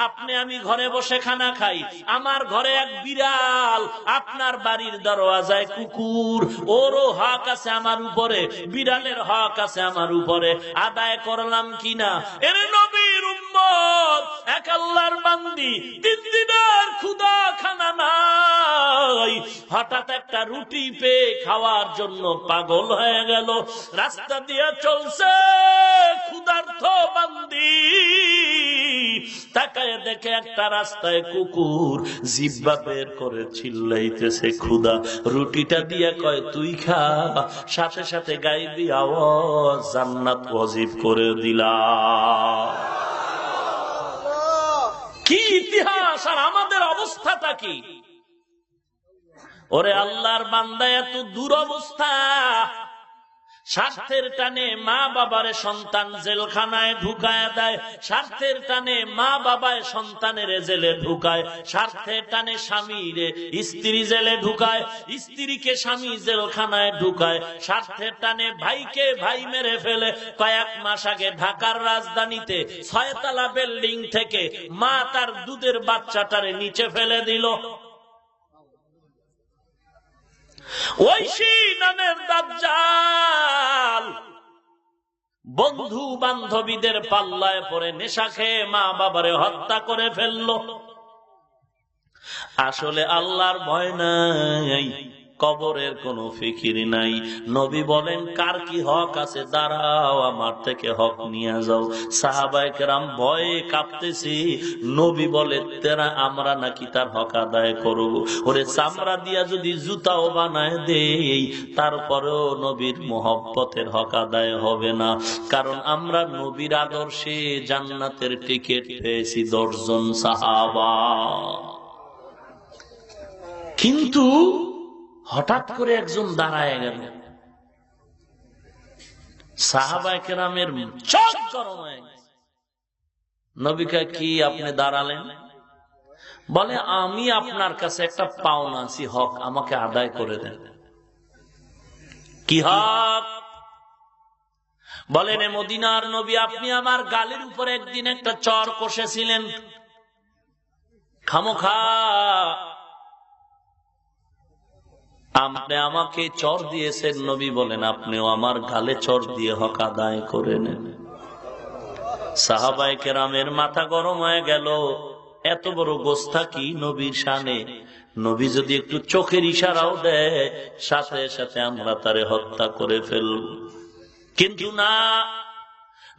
আপনি আমি ঘরে বসে খানা খাই, আমার ঘরে এক বিড়াল, আপনার বাড়ির দরওয়াজায় কুকুর, ওরও হক আছে আমার উপরে, বিড়ালের হক আছে আমার উপরে। আদায় করলাম কিনা? এর নবীর উম্মত, এক আল্লাহর বান্দি, 3 দিনের ক্ষুধা খানা নাই, হঠাৎ একটা রুটি পেয়ে খাওয়ার জন্য পাগল হয়ে গেল, রাস্তা দিয়ে চলছে ক্ষুধার্ত বান্দি, তাকায় দেখে একটা রাস্তায় কুকুর জিহ্বা বের করে চিল্লাইতেছে ক্ষুধা। রুটিটা দিয়ে কয় তুই খা, সাথে সাথে গাইবি আওয়াজ জান্নাত ওয়াজিব করে দিলা। কি ইতিহাস! আর আমাদের অবস্থাটা কি? ওরে আল্লাহর বান্দা, এত দুরবস্থা। স্বার্থের টানে মা বাবারে সন্তান জেলখানায় ঢুকায় দেয়, স্বার্থের টানে মা বাবায় সন্তানের জেলে ঢুকায়, স্বার্থের টানে স্বামীরে স্ত্রী জেলে ঢুকায়, স্ত্রীকে স্বামী জেলখানায় ঢুকায়, স্বার্থের টানে ভাইকে ভাই মেরে ফেলে। কয়েক মাস আগে ঢাকার রাজধানীতে 6 তলা বিল্ডিং থেকে মা তার দুধের বাচ্চাটারে নিচে ফেলে দিল। ঐশী নামের দাজ্জাল বন্ধু বান্ধবীদের পাল্লায় পড়ে নেশা খেয়ে মা বাবারে হত্যা করে ফেললো। আসলে আল্লাহর ভয় নাই, কবরের কোনো ফিকির নাই। নবী বলেন কার কি হক আছে, দাঁড়াও আমার থেকে হক নিয়ে যাও। সাহাবায়ে কেরাম ভয়ে কাঁপতেছি। নবী বলে তেরা আমরা নাকি তার হক আদায় করব? ওরে চামড়া দিয়া যদি জুতাও বানায় দেই তারপরেও নবীর মোহব্বতের হক আদায় হবে না। কারণ আমরা নবীর আদর্শে জান্নাতের টিকিট পেয়েছি 10 জন সাহাবা। কিন্তু হঠাৎ করে একজন দাঁড়ায় গেল, সাহাবায়ে কেরামের চোখ গরম হয়ে গেছে। নবী কয় কি আপনি দাঁড়ালেন? বলে আমি আপনার কাছে একটা পাওনা আছি, হক আমাকে আদায় করে দেন। কি হক? বলেন মদিনার নবী আপনি আমার গালের উপর একদিন একটা চর কষেছিলেন, খামোখা আপনি আমাকে চর দিয়েছেন। নবী বলেন আপনিও আমার গালে চর দিয়ে হক আদায় করে নেন। সাহাবায়ে কেরামের মাথা গরম হয়ে গেল, এত বড় গোস্তাকি নবীর শানে। নবী যদি একটু চোখের ইশারাও দেয় সাথে সাথে আমরা তারে হত্যা করে ফেলব। কিন্তু না,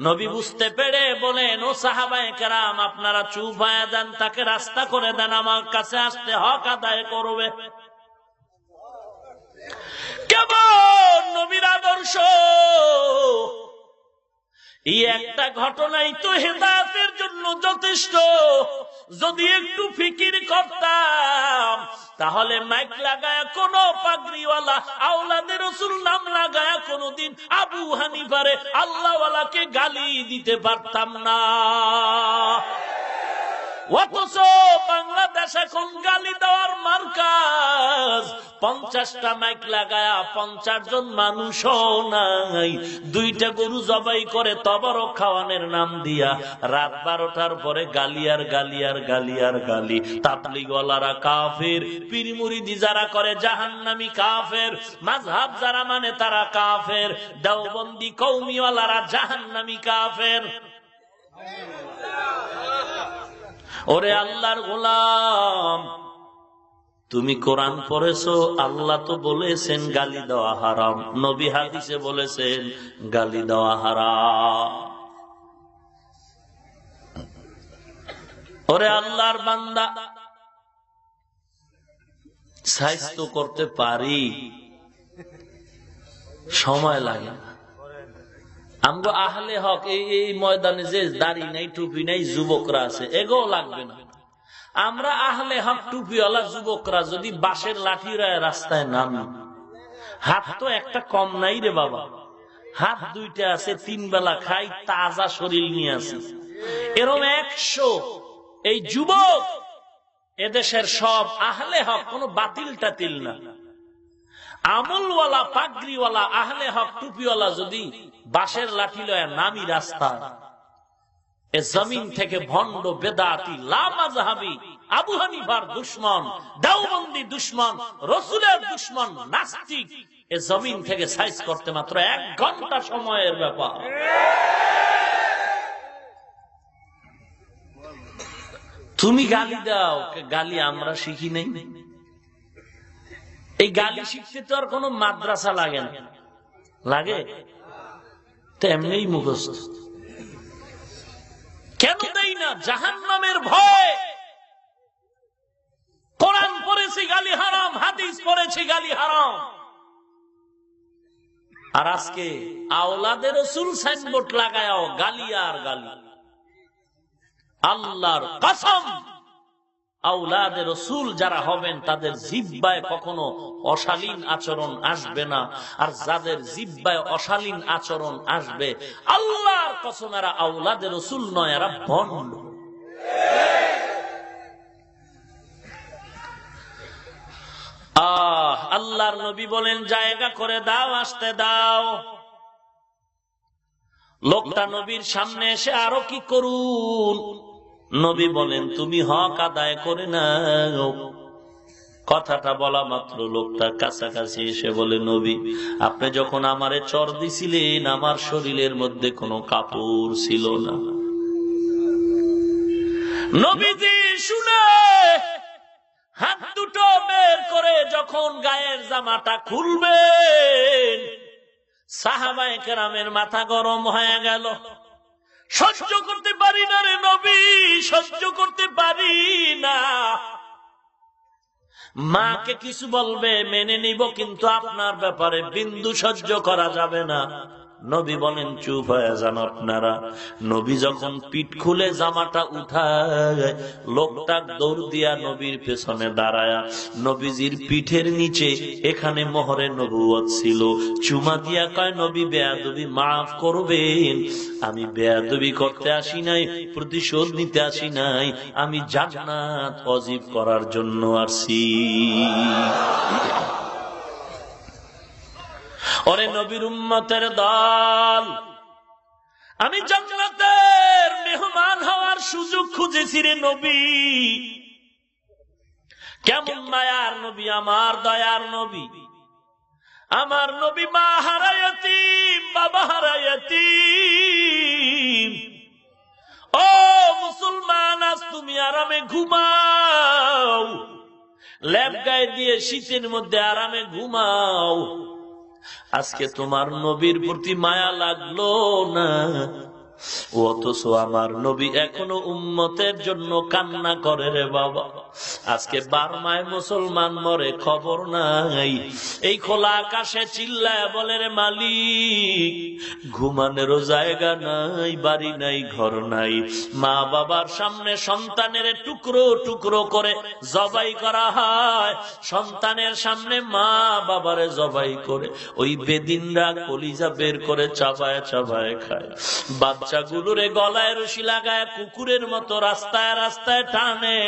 নবী বুঝতে পেরে বলেন ও সাহাবায়ে কেরাম আপনারা চুপ হয়ে দেন, তাকে রাস্তা করে দেন, আমার কাছে আসতে হক আদায় করবে। কেমন নবীর আদর্শ! এই একটা ঘটনাই তো হেদায়েতের জন্য যথেষ্ট। যদি একটু ফিকির করতাম তাহলে মাইক লাগায়া কোন পাগড়িওয়ালা আওলাদে রাসূল নাম লাগায়া কোনদিন আবু হানিফারে আল্লাহওয়ালাকে গালি দিতে পারতাম না। অথচ বাংলাদেশ এখন গালি দেওয়ার মার্কাজ। 50টা মাইক লাগায়া 50 জন মানুষও নাই, 2টা গরু জবাই করে তবরক খাওয়ানোর নাম দিয়া রাত 12টার পরে গালি আর গালি আর গালি আর গালি। তাবলীগওয়ালারা কাফের, পীর মুরিদি যারা করে জাহান্নামী কাফের, মাযহাব যারা মানে তারা কাফের, দেওবন্দি কওমিওয়ালারা জাহান্নামী কাফের। ওরে আল্লাহর গোলাম, তুমি কোরআন পড়েছো, আল্লাহ তো বলেছেন গালি দেওয়া হারাম, নবী হাদিসে বলেছেন গালি দেওয়া হারাম। ওরে আল্লাহর বান্দা, সাহিত্য করতে পারি, সময় লাগে। আমগো আহলে হক এই ময়দানে যে দাড়ি নাই টুপি নাই যুবকরা আছে, এগো লাগবে না। আমরা আহলে হক টুপিওয়ালা যুবকরা যদি বাঁশের লাঠি রাস্তায় নামি, হাত তো একটা কম নাই রে বাবা, হাত 2টা আছে, 3 বেলা খাই, তাজা শরীর নিয়ে আছে, এরকম 100 এই যুবক এদেশের সব আহলে হক, কোন বাতিল টাতিল না, আমলওয়ালা পাগড়িওয়ালা আহলে হক টুপিওয়ালা যদি বাঁশের লাঠি লয়া নামি রাস্তা, এ জমিন থেকে ভণ্ড বেদাতি লামাযহাবী আবু হানিফার দুশমন, দেওবন্দি দুশমন, রাসূলের দুশমন, নাস্তিক এ জমিন থেকে সাইজ করতে মাত্র 1 ঘন্টা সময়ের ব্যাপার। তুমি গালি দাও, গালি আমরা শিখি নাই। এই গালি শিখতে তো আর কোনো মাদ্রাসা লাগে না, লাগে তো এমনি মুখস্থ। কেন দেই না? জাহান্নামের ভয়। কোরআন পড়েছি গালি হারাম, হাদিস পড়েছি গালি হারাম। আর আজকে আওলাদের রাসূল সাইনবোর্ড লাগায়াও গালি আর গালি। আল্লাহর কসম, আওলাদে রাসূল যারা হবেন তাদের জিহ্বায় কখনো অশালীন আচরণ আসবে না, আর যাদের জিহ্বায় অশালীন আচরণ আসবে আল্লাহর কসম এরা আওলাদে রাসূল নয়, এরা ভণ্ড। আল্লাহর নবী বলেন জায়গা করে দাও, আসতে দাও। লোকটা নবীর সামনে এসে আরো কি করুন, নবী বলেন তুমি হক আদায় করে নাও। কথাটা বলা মাত্র লোকটা কাছাকাছি এসে বলে নবী আপনি যখন আমারে চর দিছিলেন আমার শরীরের মধ্যে কোনো কাপড় ছিল না। নবীজি শুনে হাত দুটো বের করে যখন গায়ের জামাটা খুলবেন সাহাবায়ে কেরামের মাথা গরম হয়ে গেল। সহ্য করতে পারি না রে নবী, সহ্য করতে পারি না। মাকে কিছু বলবে মেনে নিব, কিন্তু আপনার ব্যাপারে বিন্দু সহ্য করা যাবে না। নবী বলেন চুপ হয়ে যান আপনারা। নবী যখন পিঠ খুলে জামাটা উঠায় লোকটা দৌড় দিয়া নবীর পেছনে দাঁড়ায়া নবীজির পিঠের নিচে এখানে মোহরে নবুয়ত ছিল, চুমা দিয়া কয় নবী বেয়াদবি মাফ করবেন, আমি বেয়াদবি করতে আসি নাই, প্রতিশোধ নিতে আসি নাই, আমি জান্নাত অজীব করার জন্য আসি। ওরে নবীর উম্মতের দল, আমি জান্নাতের মেহমান হওয়ার সুযোগ খুঁজেছি রে নবী। কেমন মায়ার নবী, আমার দয়ার নবী। আমার নবী মা হারা ইয়াতীম, বাবা হারা ইয়াতীম। ও মুসলমান, আজ তুমি আরামে ঘুমাও, ল্যাব গায়ে দিয়ে শীতের মধ্যে আরামে ঘুমাও। আজকে তোমার নবীর প্রতি মায়া লাগলো না, অথচ আমার নবী এখনো উম্মতের জন্য কান্না করে রে বাবা। আজকে বার্মায় মুসলমান মরে খবর নাই, এই খোলা আকাশে চিল্লায় বলে রে মালিক ঘুমানেরও জায়গা নাই, বাড়ি নাই, ঘর নাই। মা বাবার সামনে সন্তানের টুকরো টুকরো করে জবাই করা হয়, সন্তানের সামনে মা বাবারে জবাই করে ওই বেদিনরা কলিজা বের করে চাবায় চাবায় খায়। বাচ্চাগুলোরে গলায় রশি লাগায় কুকুরের মতো রাস্তায় রাস্তায় টানে।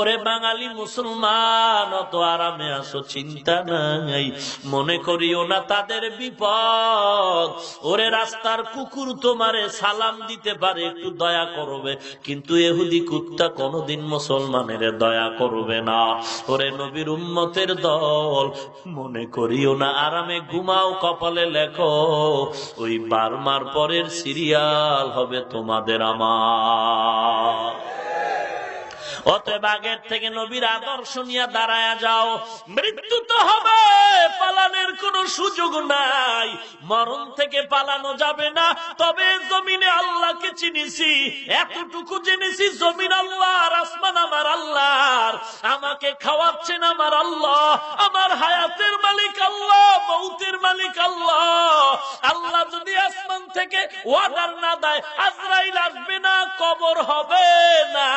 ওরে বাঙালি মুসলমান, অত আরামে আসো চিন্তা নাই, মনে করিও না তাদের বিপদ। ওরে রাস্তার কুকুর তোমারে সালাম দিতে পারে, একটু দয়া করবে, কিন্তু ইহুদি কুত্তা কোনদিন মুসলমানের দয়া করবে না। ওরে নবীর উম্মতের দল, মনে করিও না আরামে ঘুমাও, কপালে লেখো ওই বার্মার পরের সিরিয়াল হবে তোমাদের আমার। অতএব আগের থেকে নবীর আদর্শ নিয়ে দাঁড়ায়া যাও। মৃত্যু তো হবে, পালানোর কোন সুযোগ নাই, মরণ থেকে পালানো যাবে না। তবে জমিনে আল্লাহকে চিনেছি, এতটুকু জেনেছি জমিন আল্লাহর, আসমান আমার আল্লাহর, আমাকে খাওয়াচ্ছেন আমার আল্লাহ, আমার হায়াতের মালিক আল্লাহ, মৌতের মালিক আল্লাহ। আল্লাহ যদি আসমান থেকে অর্ডার না দেয় আজরাইল আসবে না, কবর হবে না।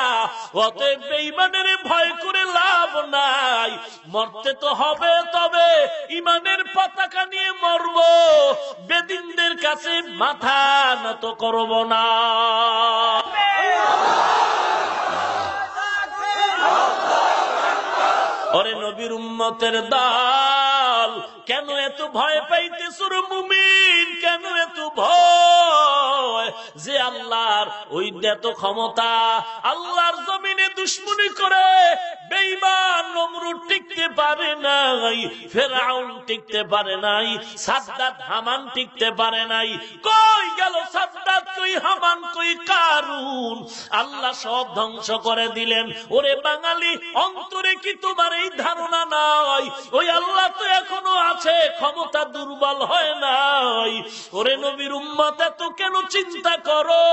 অতএব বেঈমানের ভয় করে লাভ নাই, মরতে তো হবে, তবে ইমানের পতাকা নিয়ে মরব, বেদিনদের কাছে মাথা নত করব না। ওরে নবীর উম্মতের দল, কেন এত ভয় পাইতেছ রে মুমিন, কেন এত ভয়? যে আল্লাহর ওই এত ক্ষমতা, আল্লাহর জমিনে দুশ্মনী করে বেঈমান নমরুদ টিকতে পারে নাই, ফেরাউন টিকতে পারে নাই, সাদ্দাত হামান টিকতে পারে নাই। কই গেল সাদ্দাত, কই হামান, কই কারুন? আল্লাহ সব ধ্বংস করে দিলেন। ওরে বাঙালি, অন্তরে কি তোমার এই ধারণা নাই ওই আল্লাহ তো এখনো আছে, ক্ষমতা দুর্বল হয় নাই? ওরে নবীর উম্মত, এত কেন চিন্তা করো?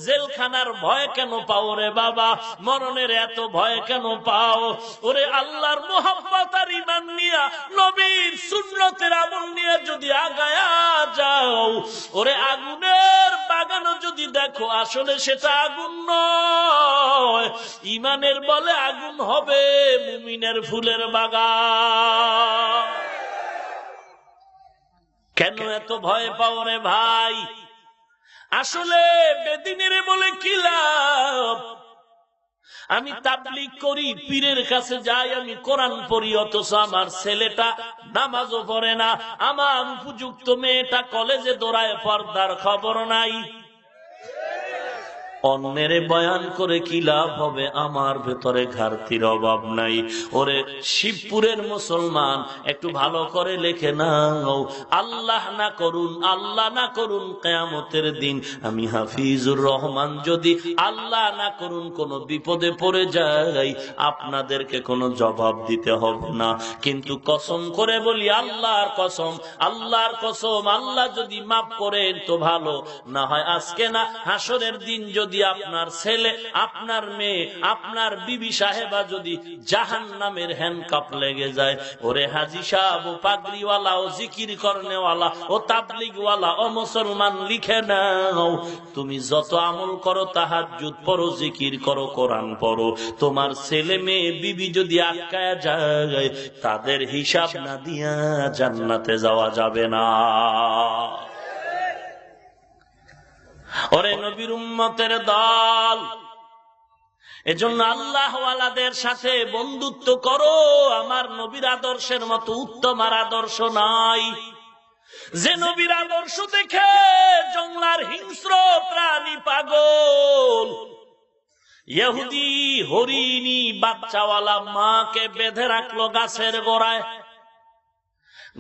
জেলখানার ভয় কেন পাও রে বাবা? মরণের এত ভয় কেন পাও? ওরে আল্লাহর মুহাব্বত আর ঈমান নিয়া, নবীর সুন্নতের আমল নিয়ে যদি আগায়া যাও, ওরে আগুনের লাগানো যদি দেখো আসলে সেটা আগুন নয়, ইমানের বলে আগুন হবে মুমিনের ফুলের বাগান। কেন এত ভয় পাও রে ভাই? আসলে বেদিনের বলে কি লাভ? আমি তাবলীগ করি, পীরের কাছে যাই, আমি কোরআন পড়ি, অথচ আমার ছেলেটা নামাজও পড়ে না, আমার উপযুক্ত মেয়েটা কলেজে দৌড়ায়, পর্দার খবর নাই। অন্যের বয়ান করে কি লাভ হবে? আমার ভেতরে ঘাটতির অভাব নাই। ওরে শিবপুরের মুসলমান, একটু ভালো করে লেখে নাও, আল্লাহ না করুন, আল্লাহ না করুন কিয়ামতের দিন আমি হাফিজুর রহমান যদি আল্লাহ না করুন কোনো বিপদে পড়ে যাই, আপনাদেরকে কোনো জবাব দিতে হবে না। কিন্তু কসম করে বলি, আল্লাহর কসম, আল্লাহর কসম, আল্লাহ যদি মাফ করেন তো ভালো, না হয় আজকে না হাসরের দিন যদি আপনার ছেলে, আপনার মেয়ে, আপনার বিবি সাহেবা যদি জাহান্নামের হ্যান্ডকাপ লেগে যায়, ওরে হাজী সাহেব, ও পাগড়িওয়ালা, ও জিকির করনেওয়ালা, ও তাবলীগওয়ালা, ও মুসলমান, লিখে নাও, তুমি যত আমল করো, তাহাজ্জুদ পড়ো, জিকির করো, কোরআন পড়ো, তোমার ছেলে মেয়ে বিবি যদি আটকায়া যায়, তাদের হিসাব না দিয়া জান্নাতে যাওয়া যাবে না। ওরে নবীর উম্মতের দল, এজন্য আল্লাহওয়ালাদের সাথে বন্ধুত্ব করো। আমার নবীর আদর্শের মতো উত্তম আর আদর্শ নাই। যে নবীর আদর্শ দেখে জংলার হিংস্র প্রাণী পাগল, ইহুদি হরিণী বাচ্চাওয়ালা মাকে বেঁধে রাখলো গাছের গোড়ায়,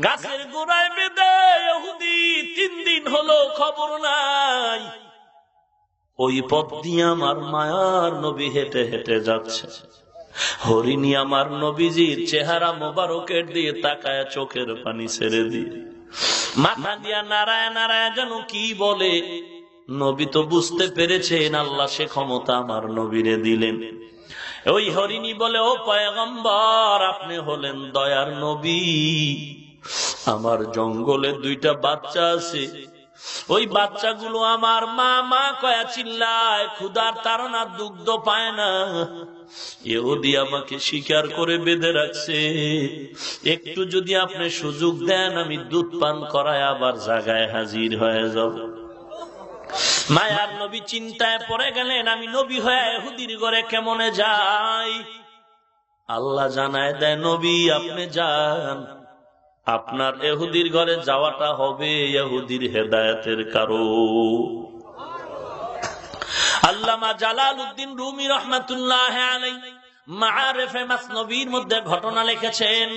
গাছের গোড়ায় বেঁধে ইহুদি 3 দিন হলো খবর নাই। ওই পথ দিয়ে আমার মায়ার নবী হেঁটে হেঁটে যাচ্ছে, হরিণী আমার নবীজির চেহারা মোবারকের দিয়ে তাকায় চোখের পানি ছেড়ে দিয়ে, মাথা দিয়া নারায় নারায় যেন কি বলে। নবী তো বুঝতে পেরেছেন আল্লাহ সে ক্ষমতা আমার নবীরে দিলেন। ওই হরিণী বলে, ও পয়গম্বর, আপনি হলেন দয়ার নবী, আমার জঙ্গলে 2টা বাচ্চা আছে, ওই বাচ্চাগুলো আমার মা মা কয়া চিল্লায়, ক্ষুধার তাড়না, দুগ্ধ পায় না, ইহুদি আমাকে শিকার করে বেঁধে রাখছে, একটু যদি আপনি সুযোগ দেন আমি দুধ পান করায় আবার জায়গায় হাজির হয়ে যাব। মায়ার নবী চিন্তায় পড়ে গেলেন, আমি নবী হয়ে ইহুদির ঘরে কেমনে যাই? আল্লাহ জানায় দেয়, নবী আপনি যান, আপনার ইহুদির ঘরে যাওয়াটা হবে ইহুদির হেদায়েতের কারণ। আল্লামা জালালউদ্দিন রুমি রাহমাতুল্লাহি আলাইহি মাআরিফে মাসনবীর মধ্যে ঘটনা লিখেছেন,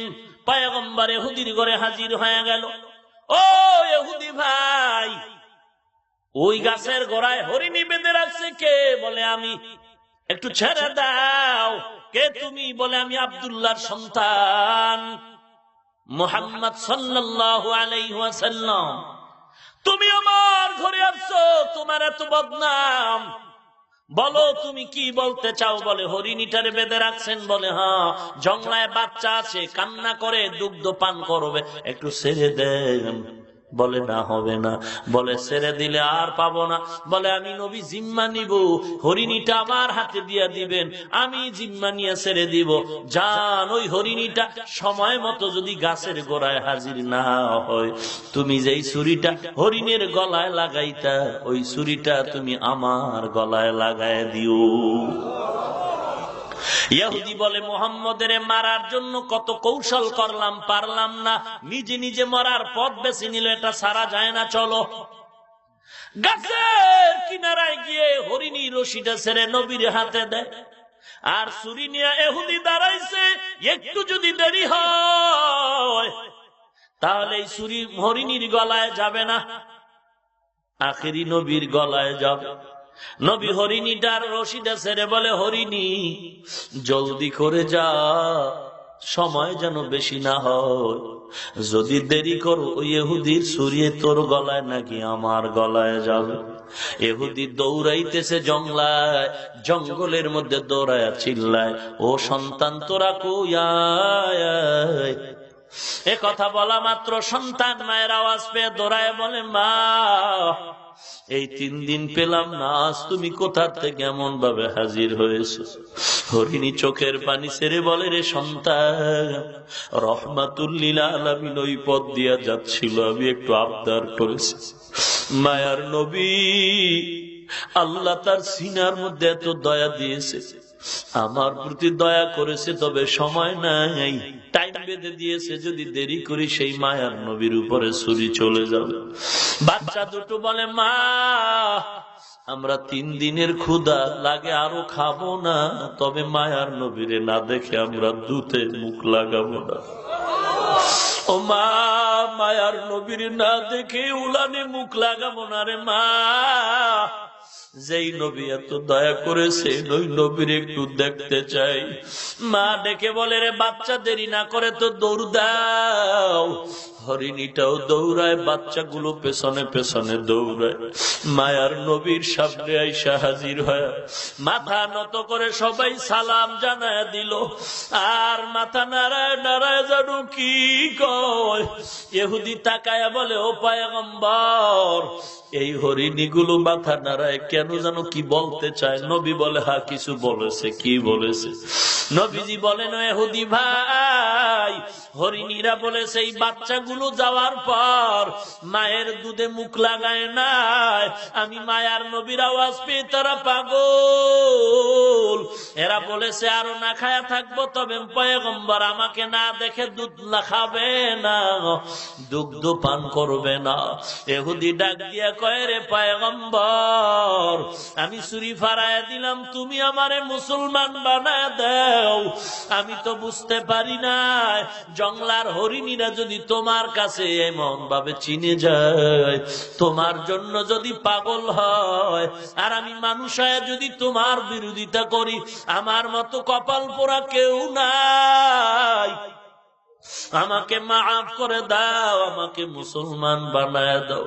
পয়গম্বর ইহুদির ঘরে হাজির হয়ে গেল। ও ইহুদি ভাই, ওই গাছের গোড়ায় হরিণী বেঁধে রাখছে কে? বলে আমি। একটু ছেড়ে দাও। কে তুমি? বলে আমি আব্দুল্লাহর সন্তান মুহাম্মদ সাল্লাল্লাহু আলাইহি ওয়াসাল্লাম। তুমি আমার ঘরে আসছো, তোমার এত বদনাম, বলো তুমি কি বলতে চাও? বলে হরিণীটারে বেঁধে রাখছেন। বলে হ্যাঁ, জংলায় বাচ্চা আছে, কান্না করে, দুগ্ধ পান করবে, একটু ছেড়ে দেন। বলে না, হবে না। বলে ছেড়ে দিলে আর পাবো না। বলে আমি নবী জিম্মা নিব, হরিণীটা আমার হাতে দিয়া দিবেন, আমি জিম্মা নিয়ে ছেড়ে দিব। জান, ওই হরিণীটা সময় মতো যদি গাছের গোড়ায় হাজির না হয়, তুমি যেই ছুরিটা হরিণের গলায় লাগাইতা, ওই ছুরিটা তুমি আমার গলায় লাগায় দিও। ইহুদি বলে, মুহাম্মদের মারার জন্য কত কৌশল করলাম, পারলাম না, নিজে নিজে মরার পথ বেছে নিল, এটা সারা যায় না, চলো। গাছের কিনারায় গিয়ে হরিণী রশিটা ছেড়ে নবীর হাতে দেয়, আর ছুরি নিয়ে ইহুদি দাঁড়াইছে। একটু যদি দেরি হয় তাহলে এই ছুরি হরিণীর গলায় যাবে না, আখেরি নবীর গলায় যাবে। নবী হরিণীটার রশিটা ছেড়ে বলে, হরিণী জলদি করে যা, সময় যেন বেশি না হয়, যদি দেরি করো ওই ইহুদির ছুরি তোর গলায় নাকি আমার গলায় যাবে। ইহুদি দৌড়াইতেছে জংলায়, জঙ্গলের মধ্যে দৌড়ায় চিল্লায়, ও সন্তান তোরা কই আয়। এ কথা বলা মাত্র সন্তান মায়ের আওয়াজ পেয়ে দৌড়ায় বলে, মা এই 3 দিন পেলাম না, আজ তুমি কোথা থেকে এমন ভাবে হাজির হয়েছো? হরিণী চোখের পানি ছেড়ে বলে, রে সন্তান, রহমাতুল লিল আলামিন ওই পথ দিয়া যাচ্ছিল, আমি একটু আবদার করেছি। মায়ার নবী, আল্লাহ তার সিনার মধ্যে এত দয়া দিয়েছে, আমার প্রতি দয়া করেছে, তবে সময় নাই, টাইম বেঁধে দিয়েছে, যদি দেরি করি সেই মায়ার নবীর উপরে ছুরি চলে যাবে। বাচ্চা দুটো বলে, মা আমরা 3 দিনের ক্ষুধা লাগে, আরো খাবো না, তবে মায়ার নবীরে না দেখে আমরা দুধে মুখ লাগাবো না। ও মা, মায়ার নবীর না দেখে উলানে মুখ লাগাবো না রে মা। যেই নবী এত দয়া করেছে, ওই নবীর একটু দেখতে চাই। মা ডেকে বলে, রে বাচ্চা, দেরি না করে তো দৌড় দাও। হরিণীটাও দৌড়ায়, বাচ্চাগুলো পেছনে পেছনে দৌড়ায়। মায়ার নবীর সামনে আইসা হাজির হয়, মাথা নত করে সবাই সালাম জানায় দিল, আর মাথা নাড়ায় নাড়ায় জানো কি কয়। ইহুদি তাকায়া বলে, ও পয়গম্বর, এই হরিণীগুলো মাথা নাড়ায় কেন, জানো কি বলতে চায়? নবী বলে, হ্যাঁ কিছু বলেছে। কি বলেছে? নবীজি বলেন, ইহুদি ভাই, হরিণীরা বলেছে এই বাচ্চাগুলো যাওয়ার পর মায়ের দুধে মুখ লাগায় নাই। আমি মায়ার নবীর আওয়াজ পেয়ে তারা পাগল। এরা বলেছে আরো না খায়া থাকবো, তবে পয়গম্বর আমাকে না দেখে দুধ না খাবে না, দুগ্ধ পান করবে না। ইহুদি ডাক দিয়া কয়, রে পয়গম্বর, আমি ছুরি ফারায় দিলাম, তুমি আমারে মুসলমান বানায় দাও। আমি তো বুঝতে পারি না, জংলার হরিণীরা যদি তোমার কাছে এমন ভাবে চিনে যায়, তোমার জন্য যদি পাগল হয়, আর আমি মানুষ হয়ে যদি তোমার বিরোধিতা করি, আমার মতো কপাল পোড়া কেউ নাই। আমাকে মাফ করে দাও, আমাকে মুসলমান বানায় দাও।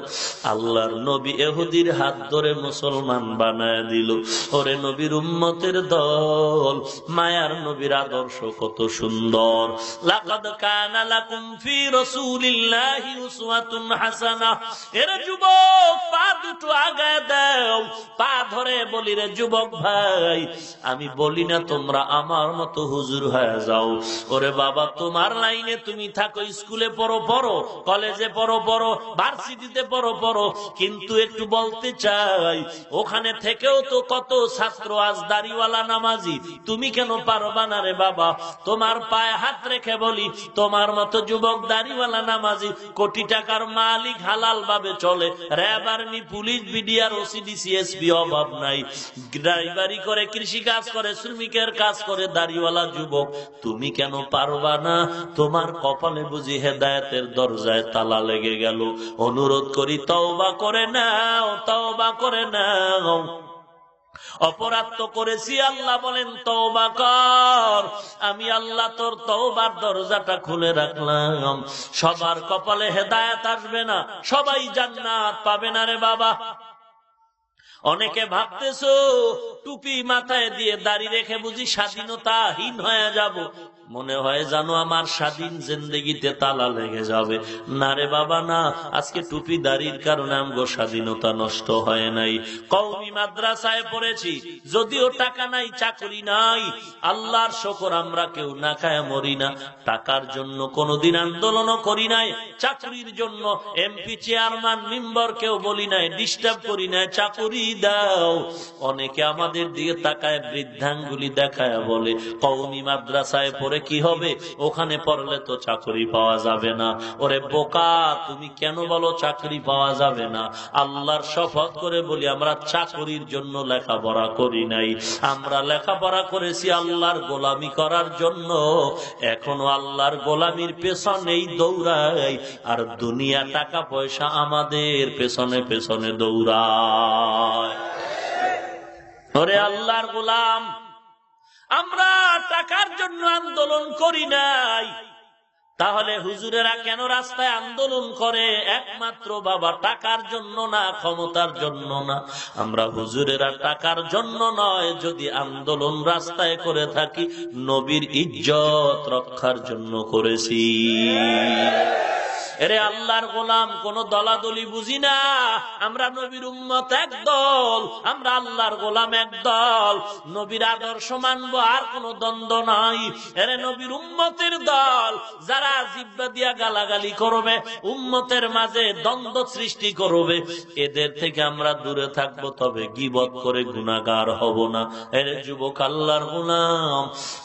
আল্লাহর নবী ইহুদির হাত ধরে মুসলমান বানায় দিল। ওরে নবীর উম্মতের দল, মায়ার নবীর আদর্শ কত সুন্দর। লাকাদ কানা লাকুম ফি রাসূলিল্লাহি উসওয়াতুন হাসানাহ। এর যুবক, পা দুটো আগায় দাও, পা ধরে বলি, রে যুবক ভাই, আমি বলি না তোমরা আমার মতো হুজুর হয়ে যাও। ওরে বাবা, তোমার লাইনে তুমি থাকো, স্কুলে পড়ো, কলেজে পড়ো, ভার্সিটিতে পড়ো, কিন্তু একটু বলতে চাই, ওখানে থেকেও তো কত ছাত্র আজ দাড়িওয়ালা নামাজি, তুমি কেন পারবা না রে বাবা? তোমার পায়ে হাত রেখে বলি, তোমার মতো যুবক দাড়িওয়ালা নামাজি, কোটি টাকার মালিক, হালাল ভাবে চলে, RAB, army, police, BDR, OCD, CSP, অভাব নাই, ড্রাইভারি করে, কৃষি কাজ করে, শ্রমিকের কাজ করে, দাড়িওয়ালা যুবক, তুমি কেন পারবা না? তোমার কপালে বুঝি হেদায়েতের দরজায় তালা লেগে গেল। অনুরোধ করি, তওবা করে নাও, তওবা করে নাও। অপরাধ তো করেছি, আল্লাহ বলেন তওবা কর। আমি আল্লাহ তোর তওবার দরজাটা খুলে রাখলাম। সবার কপালে হেদায়েত আসবে না, সবাই জান্নাত পাবে না রে বাবা। অনেকে ভাবতেছো টুপি মাথায় দিয়ে দাড়ি রেখে বুঝি স্বাধীনতাহীন হয়ে যাব। মনে হয় জানো আমার স্বাধীন জিন্দেগিতে তালা লেগে যাবে। না রে বাবা না, আজকে টুপি দাড়ির কারণে আমগো স্বাধীনতা নষ্ট হয় নাই। কওমি মাদ্রাসায় পড়েছি, যদিও টাকা নাই, চাকরি নাই, আল্লাহর শুকর আমরা কেউ না খায় মরি না। টাকার জন্য কোনোদিন আন্দোলনও করি নাই, চাকরির জন্য এমপি, চেয়ারম্যান, মেম্বার কেউ বলি নাই, ডিস্টার্ব করি নাই, চাকরি দাও। অনেকে আমাদের দিকে তাকায়, বৃদ্ধাঙ্গুলি দেখায় বলে, কওমি মাদ্রাসায় পড়ে কি হবে? ওখানে পড়লে তো চাকরি পাওয়া যাবে না। ওরে বোকা, তুমি কেন বলো চাকরি পাওয়া যাবে না? আল্লাহর শপথ করে বলি, আমরা চাকরির জন্য লেখাপড়া করি নাই, আমরা লেখাপড়া করেছি আল্লাহর গোলামি করার জন্য। এখনো আল্লাহর গোলামির পেছনেই দৌড়াই, আর দুনিয়া, টাকা পয়সা আমাদের পেছনে পেছনে দৌড়ায়। ওরে আল্লাহর গোলাম, আমরা টাকার জন্য আন্দোলন করি নাই, তাহলে হুজুরেরা কেন রাস্তায় আন্দোলন করে? একমাত্র বাবা টাকার জন্য না, ক্ষমতার জন্য না। আমরা হুজুরেরা টাকার জন্য নয়, যদি আন্দোলন রাস্তায় করে থাকি, নবীর ইজ্জত রক্ষার জন্য করেছি। এরে আল্লাহর গোলাম, কোন দলাদলি বুঝি না। আমরা নবীর উম্মত একদল, আমরা আল্লাহর গোলাম একদল। নবীর আদর্শ মানবো, আর কোন দ্বন্দ্ব নাই। এরে নবীর উম্মতের দল যারা জিহ্বা দিয়া গালাগালি করবে, উম্মতের মাঝে দ্বন্দ্ব সৃষ্টি করবে, এদের থেকে আমরা দূরে থাকবো, তবে গীবত করে গুনাহগার হব না। এরে যুবক আল্লাহর গোলাম,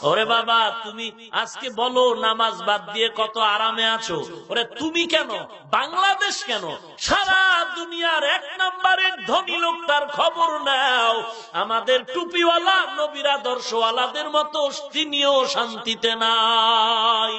ওরে বাবা, তুমি আজকে বলো নামাজ বাদ দিয়ে কত আরামে আছো। ওরে তুমি কেন, বাংলাদেশ কেন, সারা দুনিয়ার 1 নম্বরের ধনী লোকটার খবর নাও। আমাদের টুপিওয়ালা নবীর আদর্শওয়ালাদের মতো তিনিও শান্তিতে নাই।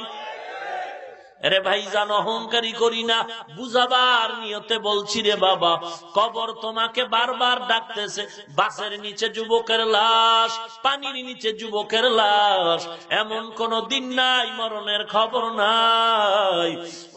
আরে ভাইজান, অহংকারী করি না, বুঝাবার নিয়তে বলছি রে বাবা। কবর তোমাকে বারবার ডাকতেছে। বাসের নিচে যুবকের লাশ, পানির নিচে যুবকের লাশ, এমন কোন দিন নাই মরণের খবর নাই।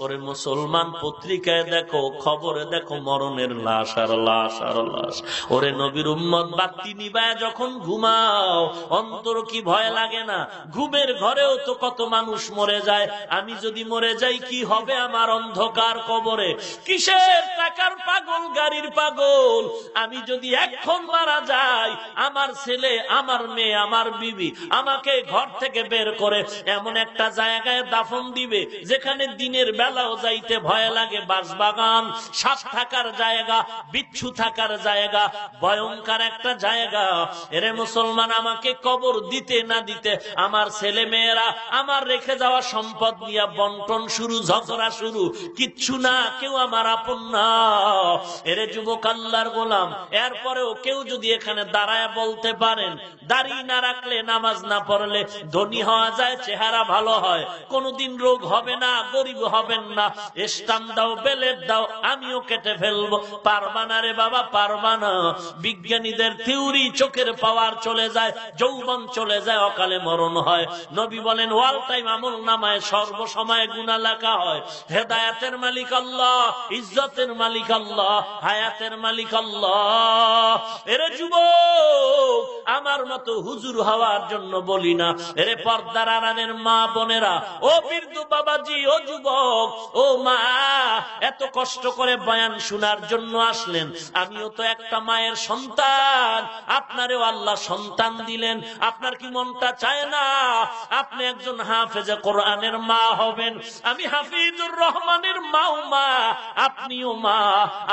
ওরে মুসলমান, পত্রিকায় দেখো, খবরে দেখো, মরণের লাশ আর লাশ আর লাশ। ওরে নবীর উম্মত, বাতি নিবায় যখন ঘুমাও, অন্তর কি ভয় লাগে না? ঘুমের ঘরেও তো কত মানুষ মরে যায়। আমি যদি মরে যাই কি হবে আমার অন্ধকার কবরে? কিসের টাকার পাগল, গাড়ির পাগল? আমি যদি এখন মারা যাই, আমার ছেলে, আমার মেয়ে, আমার বিবি আমাকে ঘর থেকে বের করে এমন একটা জায়গায় দাফন দিবে যেখানে দিনের বেলাও যাইতে ভয় লাগে। বাঁশবাগান, সাপ থাকার জায়গা, বিচ্ছু থাকার জায়গা, ভয়ঙ্কর একটা জায়গা। এরে মুসলমান, আমাকে কবর দিতে না দিতে আমার ছেলে মেয়েরা আমার রেখে যাওয়া সম্পদ নিয়ে বন্টন শুরু, ঝগড়া শুরু, কিচ্ছু না, কেউ আমার আপন না। এরে যুবক আল্লাহর গোলাম, এরপরেও কেউ যদি এখানে দাঁড়ায় বলতে পারেন, দাড়ি না রাখলে, নামাজ না পড়লে ধনী হওয়া যায়, চেহারা ভালো হয়, কোনদিন রোগ হবে না, গরিব হবেন না, স্টাম্প দাও, বেলেট দাও, আমিও কেটে ফেলবো। পারবা না রে বাবা, পারবা না। বিজ্ঞানীদের থিওরি, চোখের পাওয়ার চলে যায়, যৌবন চলে যায়, অকালে মরণ হয়। নবী বলেন, ওয়াল টাইম আমল নামায় সর্বসময় গুনাহ লেখা হয়। হেদায়েতের মালিক আল্লাহ, ইজ্জতের মালিক আল্লাহ, হায়াতের মালিক আল্লাহ। এরে যুবক, আমার মতো হুজুর হওয়ার জন্য বলি না। এরে পর্দার আড়ালের মা বোনেরা, ও বৃদ্ধ বাবাজি, ও যুবক, ও মা, এত কষ্ট করে বয়ান শোনার জন্য আসলেন। আমিও তো একটা মায়ের সন্তান, আপনারেও আল্লাহ সন্তান দিলেন। আপনার কি মনটা চায় না আপনি একজন হাফেজে কোরআনের মা হবেন? আমি হাফিজুর রহমানের মাও মা, আপনিও মা,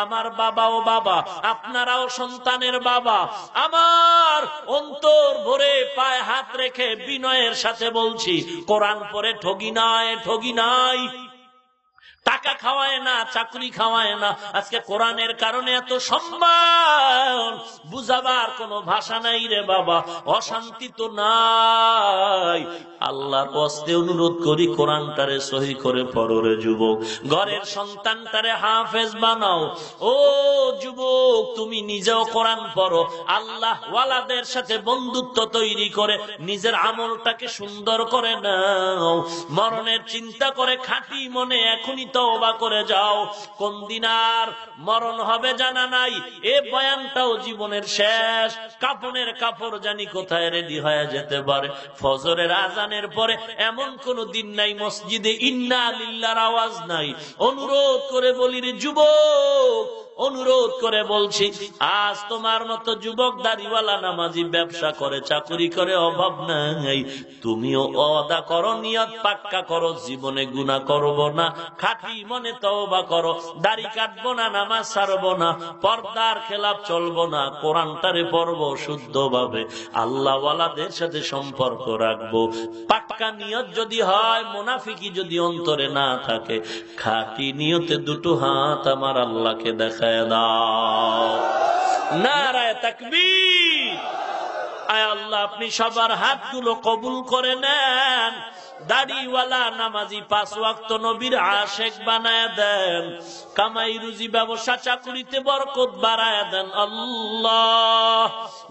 আমার বাবাও বাবা, আপনারাও সন্তানের বাবা। আমার অন্তর ভরে পায়ে হাত রেখে বিনয়ের সাথে বলছি, কোরআন পড়ে ঠগি নাই, ঠগি নাই। টাকা খাওয়ায় না, চাকরি খাওয়ায় না। আজকে কোরআনের কারণে এত সম্মান, বুঝাবার কোনো ভাষা নাই রে বাবা। অশান্তি তো নাই। আল্লাহর ওয়াস্তে অনুরোধ করি, কোরআনটারে সহি করে পড়ো রে যুবক। ঘরের সন্তানটারে হাফেজ বানাও। ও যুবক, তুমি নিজেও কোরআন পড়ো। আল্লাহ ওয়ালাদের সাথে বন্ধুত্ব তৈরি করে নিজের আমলটাকে সুন্দর করে নাও। মরণের চিন্তা করে খাঁটি মনে এখনই তওবা করে যাও। কোন দিন আর মরণ হবে জানা নাই। এ বয়ানটাও জীবনের শেষ। কাফনের কাপড় জানি কোথায় রেডি হয়ে যেতে পারে। ফজরের আজানের পরে এমন কোন দিন নাই মসজিদে ইন্না লিল্লাহর আওয়াজ নাই। অনুরোধ করে বলি রে যুবক, অনুরোধ করে বলছি, আজ তোমার মতো যুবক দাড়িওয়ালা নামাজি ব্যবসা করে, চাকরি করে, অভাব নাই। তুমিও ওয়াদা করো, নিয়ত পাক্কা করো, জীবনে গুনাহ করব না, খাঁটি মনে তওবা করো, দাড়ি কাটবো না, নামাজ ছাড়বো না, পর্দার খেলাফ চলবো না, কোরআনটারে পড়বো শুদ্ধভাবে, আল্লাহ ওয়ালাদের সাথে সম্পর্ক রাখবো। পাক্কা নিয়ত যদি হয়, মুনাফিকি যদি অন্তরে না থাকে, খাঁটি নিয়তে দুটো হাত আমার আল্লাহকে দেখা দাও। নারায়ে তাকবীর। আয় আল্লাহ, আপনি সবার হাতগুলো কবুল করে নেন। দাড়িওয়ালা নামাজি, 5 ওয়াক্ত নবীর আশেক বানায় দেন। কামাই রুজি, ব্যবসা চাকুরিতে বরকত বাড়ায় দেন। আল্লাহ,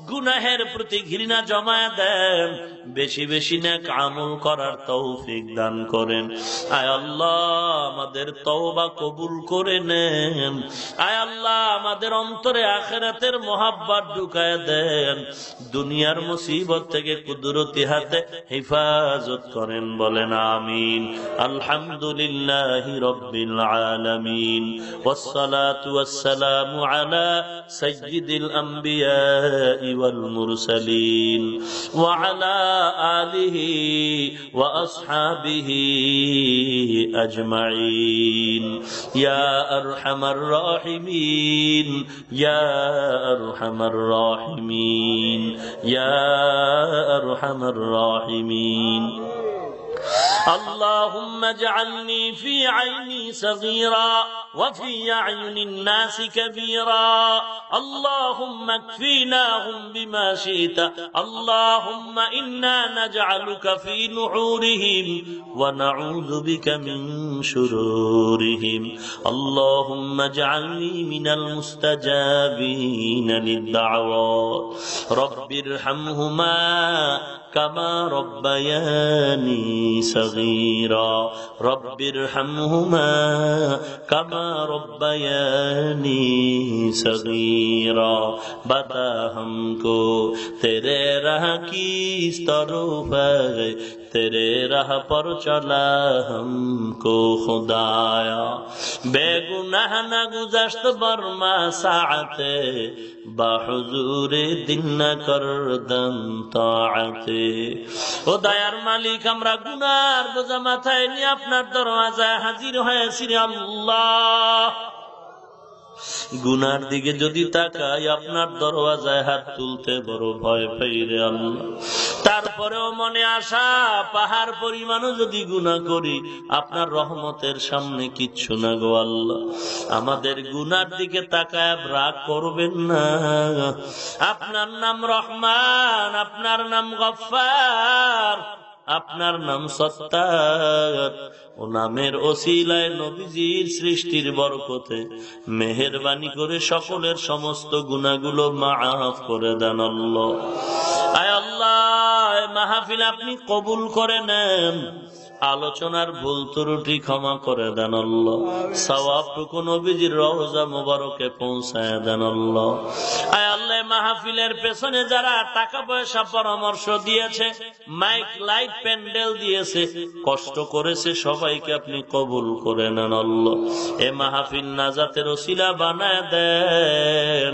গুনাহের প্রতি ঘৃণা জমায় দেন। বেশি বেশি নেক আমল করার তৌফিক দান করেন। আয় আল্লাহ, আমাদের তওবা কবুল করে নেন। আয় আল্লাহ, আমাদের অন্তরে আখিরাতের মোহাব্বত ঢুকায় দেন। দুনিয়ার মুসিবত থেকে কুদরতি হাতে হেফাজত করেন। বলেন পড়েন আমিন। আলহামদুলিল্লাহি রাব্বিল আলামিন ওয়াসসালাতু ওয়াসসালামু আলা সাইয়্যিদিল আমবিয়াই ওয়াল মুরসালিন ওয়া আলা আলিহি ওয়া আসহাবিহি আজমাইন ইয়া আরহামার রাহিমিন ইয়া আরহামার রাহিমিন ইয়া আরহামার রাহিমিন। اللهم اجعلني في عيني صغيرا وفي أعين الناس كبيرا اللهم اكفيناهم بما شئت اللهم إنا نجعلك في نحورهم ونعوذ بك من شرورهم اللهم اجعلني من المستجابين للدعوات رب ارحمهما كما ربياني صغيرا رب ارحمهما كما ربياني صغيرا बता हमको तेरे राह की इस तरफ है तेरे राह पर चला हमको खुदाया बेगुनाह न गुज़श्त बरमा साअते बाहुजूरे दिन न करदम ताअते। ও দয়ার মালিক, আমরা গুনার বোঝা মাথায় নিয়ে আপনার দরওয়াজায় হাজির হয়েছি রে আল্লাহ। গুনার দিকে যদি তাকাই আপনার দরওয়াজায় হাত তুলতে বড় ভয় পাই রে আল্লাহ। তারপরেও মনে আশা পাহাড় পরিমাণও যদি গুনাহ করি আপনার রহমতের সামনে কিচ্ছু না গো আল্লাহ। আমাদের গুনার দিকে তাকায় রাগ করবেন না। আপনার নাম রহমান, আপনার নাম গফফার, আপনার নাম সত্তার। ও নামের ওসিলায় নবীজির সৃষ্টির বরকতে মেহেরবানি করে সকলের সমস্ত গুনাহগুলো মাফ করে দেন আল্লাহ। আয় আল্লাহ, মাহফিল আপনি কবুল করে নেন, আলোচনার ভুল ত্রুটি ক্ষমা করে দেন আল্লাহ। সওয়াবটুকু নবীজির রওজা মোবারকে পৌঁছায় দেন আল্লাহ। আয় আল্লাহ, মাহফিলের পেছনে যারা টাকা পয়সা পরামর্শ দিয়েছে, মাইক লাইট প্যান্ডেল দিয়েছে, কষ্ট করেছে, সবাইকে আপনি কবুল করে নেন আল্লাহ। এ মাহফিল নাজাতের ওসিলা বানায় দেন।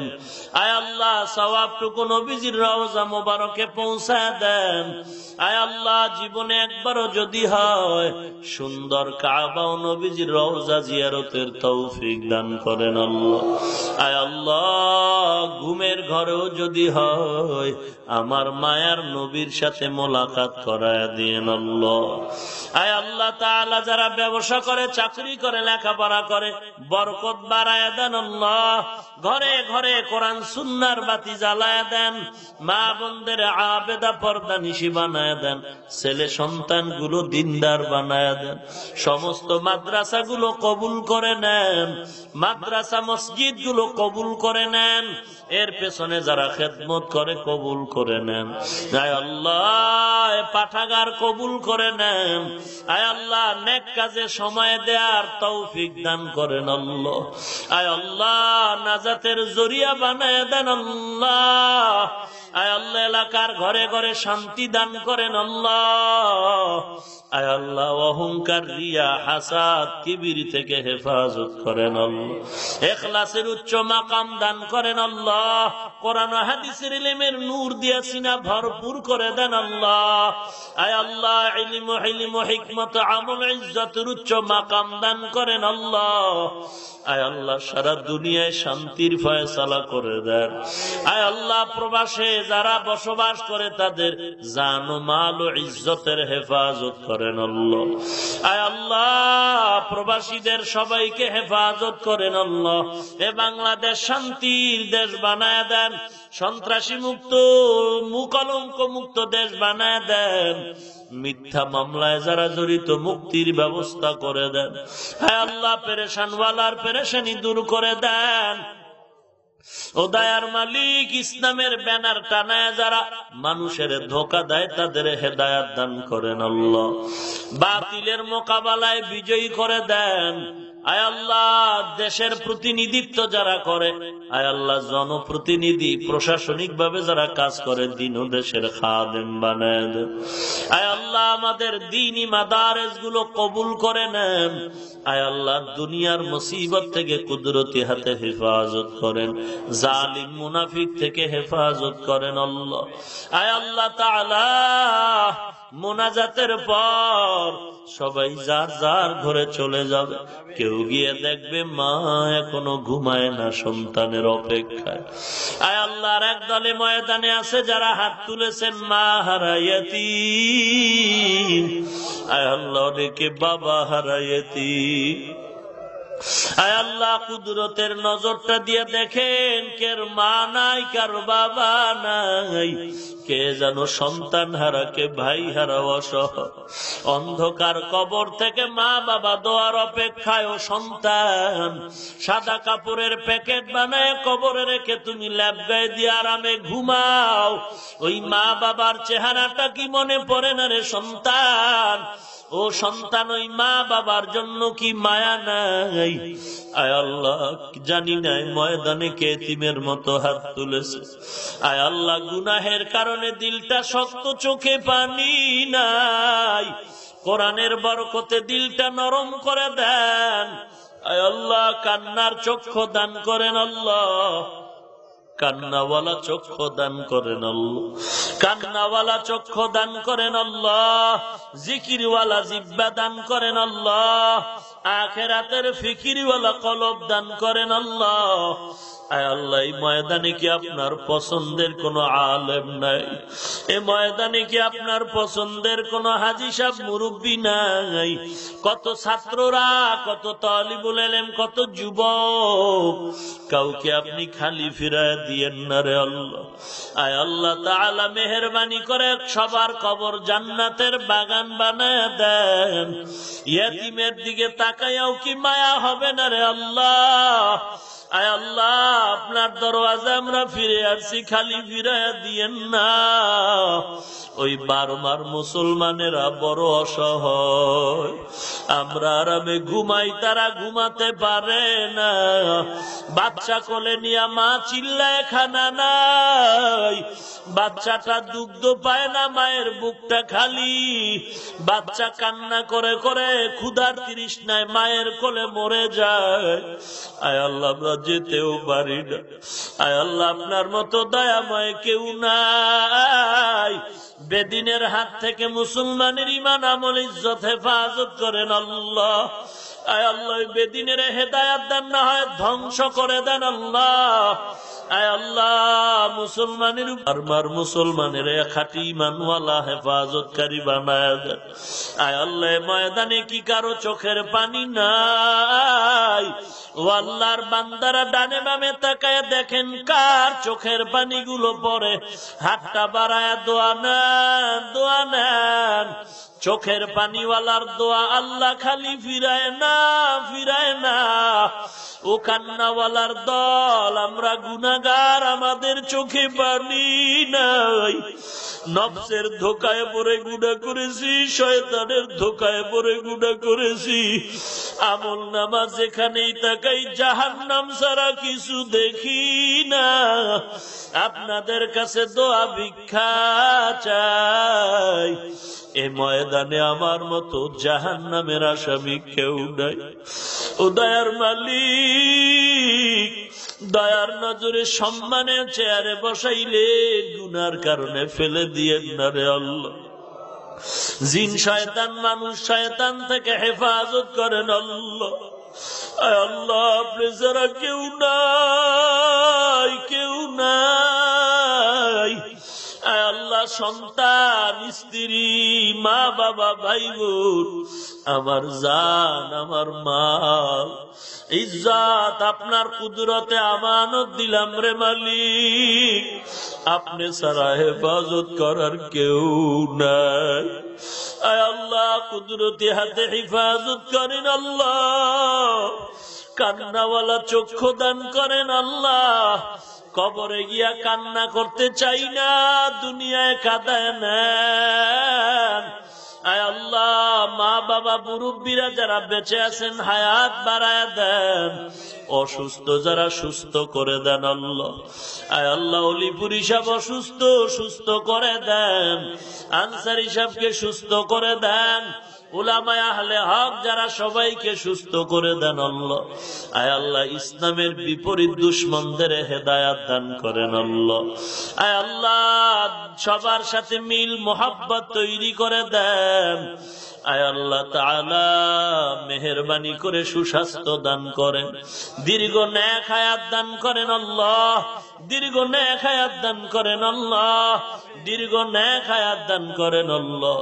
আয় আল্লাহ, সওয়াবটুকু নবীজির রওজা মোবারকে পৌঁছায় দেন। আয় আল্লাহ, জীবনে একবারও যদি হয় সুন্দর কাবা ও নবীজির রওজা জিয়ারতের তৌফিক দান করেন আল্লাহ। আয় আল্লাহ, ঘুমের ঘরেও যদি হয় আমার মায়ার নবীর সাথে মোলাকাত করায় দিয়েন আল্লাহ। আয় আল্লাহ তাআলা, যারা ব্যবসা করে, চাকরি করে, লেখাপড়া করে, বরকত বাড়ায় দেন আল্লাহ। ঘরে ঘরে কোরআন সুন্নাহর বাতি জ্বালায় দেন। মা বোনদের আবেদা পর্দা নিশি বানায় দেন। ছেলে সন্তান গুলো দিনদার বানায় দেন। সমস্ত মাদ্রাসা গুলো কবুল করে নেন। মাদ্রাসা মসজিদ গুলো কবুল করে নেন। এর পেছনে যারা খেদমত করে কবুল করে নেন। আয় আল্লাহ, পাঠাগার কবুল করে নেন। আয় আল্লাহ, নেক কাজে সময় দেওয়ার তৌফিক দান করেন আল্লাহ। আয় আল্লাহ, নাজাতের জরিয়া বানায় দেন আল্লাহ। আয় আল্লাহ, এলাকার ঘরে ঘরে শান্তি দান করেন আল্লাহ। আয় আল্লাহ, অহংকার, রিয়া, হাসাদ, কিবির থেকে হেফাজত করেন আল্লাহ। ইখলাসের উচ্চ মাকাম দান করেন আল্লাহ। কোরআন ও হাদিসের ইলমের নূর দিয়া সিনা ভরপুর করে দেন আল্লাহ। আয় আল্লাহ, ইলম ও হিলম ও হিকমত, আমল, ইজ্জতের উচ্চ মাকাম দান করেন আল্লাহ। আয় আল্লাহ, সারা দুনিয়ায় শান্তির ফয়সালা করে দেন। আয় আল্লাহ, প্রবাসে যারা বসবাস করে তাদের জান ও মাল ও ইজ্জতের হেফাজত করেন আল্লাহ। আয় আল্লাহ, প্রবাসীদের সবাইকে হেফাজত করেন আল্লাহ। এ বাংলাদেশ শান্তির দেশ বানায় দেন। সন্ত্রাসী মুক্ত, মুকলঙ্ক মুক্ত দেশ বানায় দেন। মিথ্যা মামলায় যারা জড়িত মুক্তির ব্যবস্থা করে দেন। হে আল্লাহ, পেরেশানওয়ালার পেরেশানি দূর করে দেন। ও দয়ার মালিক, ইসলামের ব্যানার টানায় যারা মানুষের ধোঁকা দেয় তাদের হেদায়াত দান করেন আল্লাহ। বাতিলের মোকাবেলায় বিজয়ী করে দেন। আয় আল্লাহ দেশের প্রতিনিধিত্ব যারা করে, আয় আল্লাহ জনপ্রতিনিধি প্রশাসনিক ভাবে যারা কাজ করে, দিন ও দেশের খাদেম বানায় দেন। আয় আল্লাহ আমাদের দ্বীনি মাদারেস গুলো কবুল করে নেন। আয় আল্লাহ দুনিয়ার মুসিবত থেকে কুদরতি হাতে হেফাজত করেন, জালিম মুনাফিক থেকে হেফাজত করেন আল্লাহ। আয় আল্লাহ তাআলা মোনাজাতের পর সবাই যার যার ঘরে চলে যাবে। কেউ গিয়ে দেখবে মা এখনো ঘুমায় না, সন্তানের অপেক্ষায়। আয় আল্লাহর এক দলে ময়দানে আছে যারা হাত তুলেছেন মা হারায়াতি, আয় আল্লাহ অনেকে বাবা হারায়াতি। আয় আল্লাহ কুদরতের নজরটা দিয়ে দেখেন কার মা নাই, কার বাবা নাই, কে যেন সন্তান হারা, কে ভাই হারা, অসহায়। অন্ধকার কবর থেকে মা বাবা দোয়ার অপেক্ষায়। ও সন্তান, সাদা কাপড়ের প্যাকেট বানায় কবরে রেখে তুমি ল্যাব গায়ে দিয়ে আরামে ঘুমাও। ওই মা বাবার চেহারাটা কি মনে পড়ে না রে সন্তান? ও সন্তান, ওই মা বাবার জন্য কি মায়া নাই? আয় আল্লাহ জানি নাই ময়দানে কে এতিমের মতো হাত তুলেছে। আয় আল্লাহ গুনাহের কারণে দিলটা শক্ত, চোখে পানি নাই। কোরআনের বরকতে দিলটা নরম করে দেন। আয় আল্লাহ কান্নার চক্ষু দান করেন আল্লাহ, কান্নাওয়ালা চক্ষু দান করেন আল্লাহ, কান্নাওয়ালা চক্ষু দান করেন আল্লাহ, জিকিরওয়ালা জিহ্বা দান করেন আল্লাহ, আখিরাতের ফিকিরওয়ালা কলব দান করেন আল্লাহ। আয় আল্লাহ এই ময়দানে কি আপনার পছন্দের কোন আলেম নাই? এই ময়দানে কি আপনার পছন্দের কোন হাজী সাহেব মুরব্বী নাই? কত ছাত্ররা, কত তালিবুল ইলম, কত যুবক, কাউকে আপনি খালি ফিরায় দিয়েন না রে আল্লাহ। আয় আল্লাহ তাআলা মেহেরবানি করে সবার কবর জান্নাতের বাগান বানায় দেন। ইয়েতিমের দিকে তাকায়াও কি মায়া হবে না রে আল্লাহ? আয় আল্লাহ আপনার দরওয়াজা আমরা ফিরে আসছি, খালি ফিরাইয়া দিয়েন না। ওই বারমার মুসলমানেরা বড় অসহায়, আমরা আরামে ঘুমাই, তারা ঘুমাতে পারে না। বাচ্চা কোলে নিয়ে মা চিল্লায় খানা নাই, বাচ্চাটা দুগ্ধ পায় না, মায়ের বুকটা খালি। বাচ্চা কান্না করে করে ক্ষুধার তৃষ্ণায় মায়ের কোলে মরে যায়। আয় আল্লাহ আমরা যেতেও পারি না। আয় আল্লাহ আপনার মতো দয়াময় কেউ নাই। বেদিনের হাত থেকে মুসলমানের ঈমান আমল ইজ্জত হেফাজত করেন আল্লাহ। আয় আল্লাহ বেদিনের হেদায়াত দান না হয় ধ্বংস করে দেন আল্লাহ। আয় আল্লাহ মুসলমানের বারবার মুসলমানের খাঁটি ঈমানওয়ালা হেফাজতকারী বানায় দেন। আয় আল্লাহ ময়দানে কি কারো চোখের পানি নাই? ও আল্লাহর বান্দারা ডানে বামে তাকায় দেখেন কার চোখের পানিগুলো পড়ে। হাতটা বাড়ায় দোয়া নেন, দোয়া নেন। চোখের পানিওয়ালার দোয়া আল্লাহ খালি ফিরায় না, ফিরায় না। ও কান্নাওয়ালার দল, আমরা গুনাহগার, আমাদের চোখে পানি নাই। নফসের ধোকায় পড়ে গুনাহ করেছি, শয়তানের ধোকায় পড়ে গুনাহ করেছি। আমল নামা যেখানেই তাকাই জাহান্নাম ছাড়া কিছু দেখি না। আপনাদের কাছে দোয়া ভিক্ষা চাই। এ ময়দানে আমার মতো জাহান্নামের আসামি কেউ নাই। ও দয়ার মালিক, দয়ার নজরে সম্মানের চেয়ারে বসাইলে গুনার কারণে ফেলে দিয়েন না রে আল্লাহ। জিন শয়তান মানুষ শয়তান থেকে হেফাজত করেন আল্লাহ। আল্লাহ আপনি ছাড়া কেউ নাই, কেউ নাই। আল্লাহ সন্তান, স্ত্রী, মা বাবা, ভাই বোন, আমার জান, আমার মাল, ইজ্জত আপনার কুদরতে আমানত দিলাম রে মালিক। আপনি ছাড়া হেফাজত করার কেউ নাই। আয় আল্লাহ কুদরতি হাতে হেফাজত করেন আল্লাহ। কান্নাওয়ালা চক্ষু দান করেন আল্লাহ। কবরে গিয়া কান্না করতে চাই না, দুনিয়ায় কাঁদায় নেন। আয় আল্লাহ, মা বাবা মুরব্বীরা যারা বেঁচে আছেন হায়াত বাড়ায় দেন, অসুস্থ যারা সুস্থ করে দেন আল্লাহ। আয় আল্লাহ, অলিপুরি সাহেব অসুস্থ, সুস্থ করে দেন। আনসারী সাহেবকে সুস্থ করে দেন। উলামায়ে আহলে হক যারা সবাইকে সুস্থ করে দেন আল্লাহ। আয় আল্লাহ, ইসলামের বিপরীত দুশমনদের হেদায়াত দান করেন আল্লাহ। আয় আল্লাহ, সবার সাথে মিল মোহাব্বত তৈরি করে দেন। আয় আল্লাহ তাআলা, মেহেরবানি করে সুস্বাস্থ্য দান করেন, দীর্ঘ নেক হায়াত দান করেন আল্লাহ, দীর্ঘ নেক হায়াত দান করেন আল্লাহ, দীর্ঘ নেক হায়াত দান করেন আল্লাহ।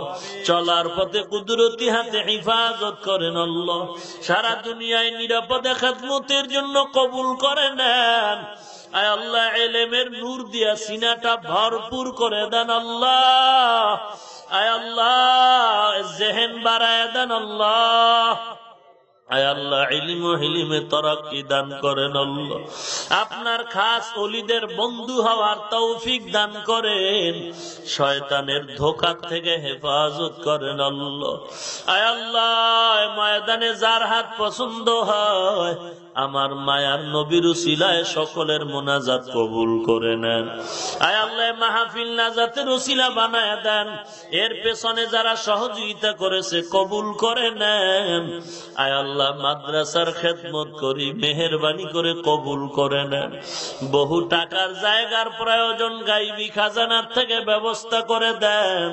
চলার পথে কুদরতি হাতে হিফাজত করেন আল্লাহ। সারা দুনিয়ায় নিরাপদে খেদমতের জন্য কবুল করে নেন। আয় আল্লাহ, ইলমের নূর দিয়া সিনাটা ভরপুর করে দেন আল্লাহ। আয় আল্লাহ, জেহেন বাড়ায় দেন আল্লাহ। আয় আল্লাহ, ইলম ও হিলিমে তারাক্কি দান করেন আল্লাহ। আপনার খাস ওলিদের বন্ধু হওয়ার তৌফিক দান করেন। শয়তানের ধোঁকা থেকে হেফাজত করেন আল্লাহ। আয় আল্লাহ, ময়দানে যার হাত পছন্দ হয় আমার মায়ার নবীর উসিলায় সকলের মোনাজাত কবুল করে নেন। আয় আল্লাহ, মাহফিল নাজাতের উসিলা বানায় দেন। এর পেছনে যারা সহযোগিতা করেছে কবুল করে নেন। আয় আল্লাহ, মাদ্রাসার খেদমত করি, মেহেরবানি করে কবুল করে নেন। বহু টাকার জায়গার প্রয়োজন, গাইবি খাজানার থেকে ব্যবস্থা করে দেন।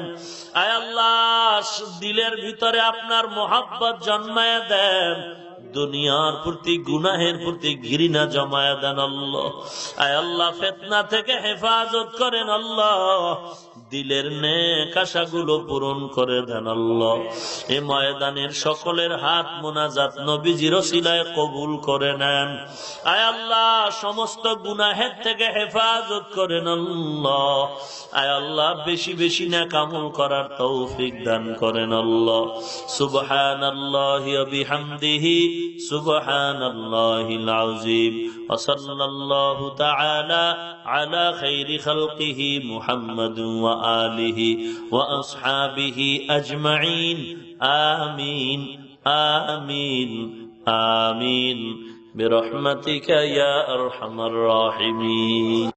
আয় আল্লাহ, দিলের ভিতরে আপনার মোহাব্বত জন্মায় দেন। দুনিয়ার প্রতি, গুনাহের প্রতি ঘৃণা জমায়া দেন আল্লাহ। আয় আল্লাহ, ফিতনা থেকে হেফাজত করেন আল্লাহ। দিলের নেক আশাগুলো পূরণ করে দেন আল্লাহ। এই ময়দানের সকলের হাত মোনাজাত নবীজির ওসিলায় কবুল করে নেন। আয় আল্লাহ, সমস্ত গুনাহের থেকে হেফাজত করেন আল্লাহ। আয় আল্লাহ, বেশি বেশি নেক আমল করার তৌফিক দান করেন আল্লাহ। সুবহানাল্লাহি ওয়া বিহামদিহি সুবহানাল্লাহিল আযীম। ওয়া সাল্লাল্লাহু তাআলা আলা খাইরি খালকিহি মুহাম্মাদিন ওয়া আলিহি ওয়া আসহাবিহি আজমাইন। আমিন আমিন আমিন বিরহমাতিকা ইয়া আরহামার রাহিমিন।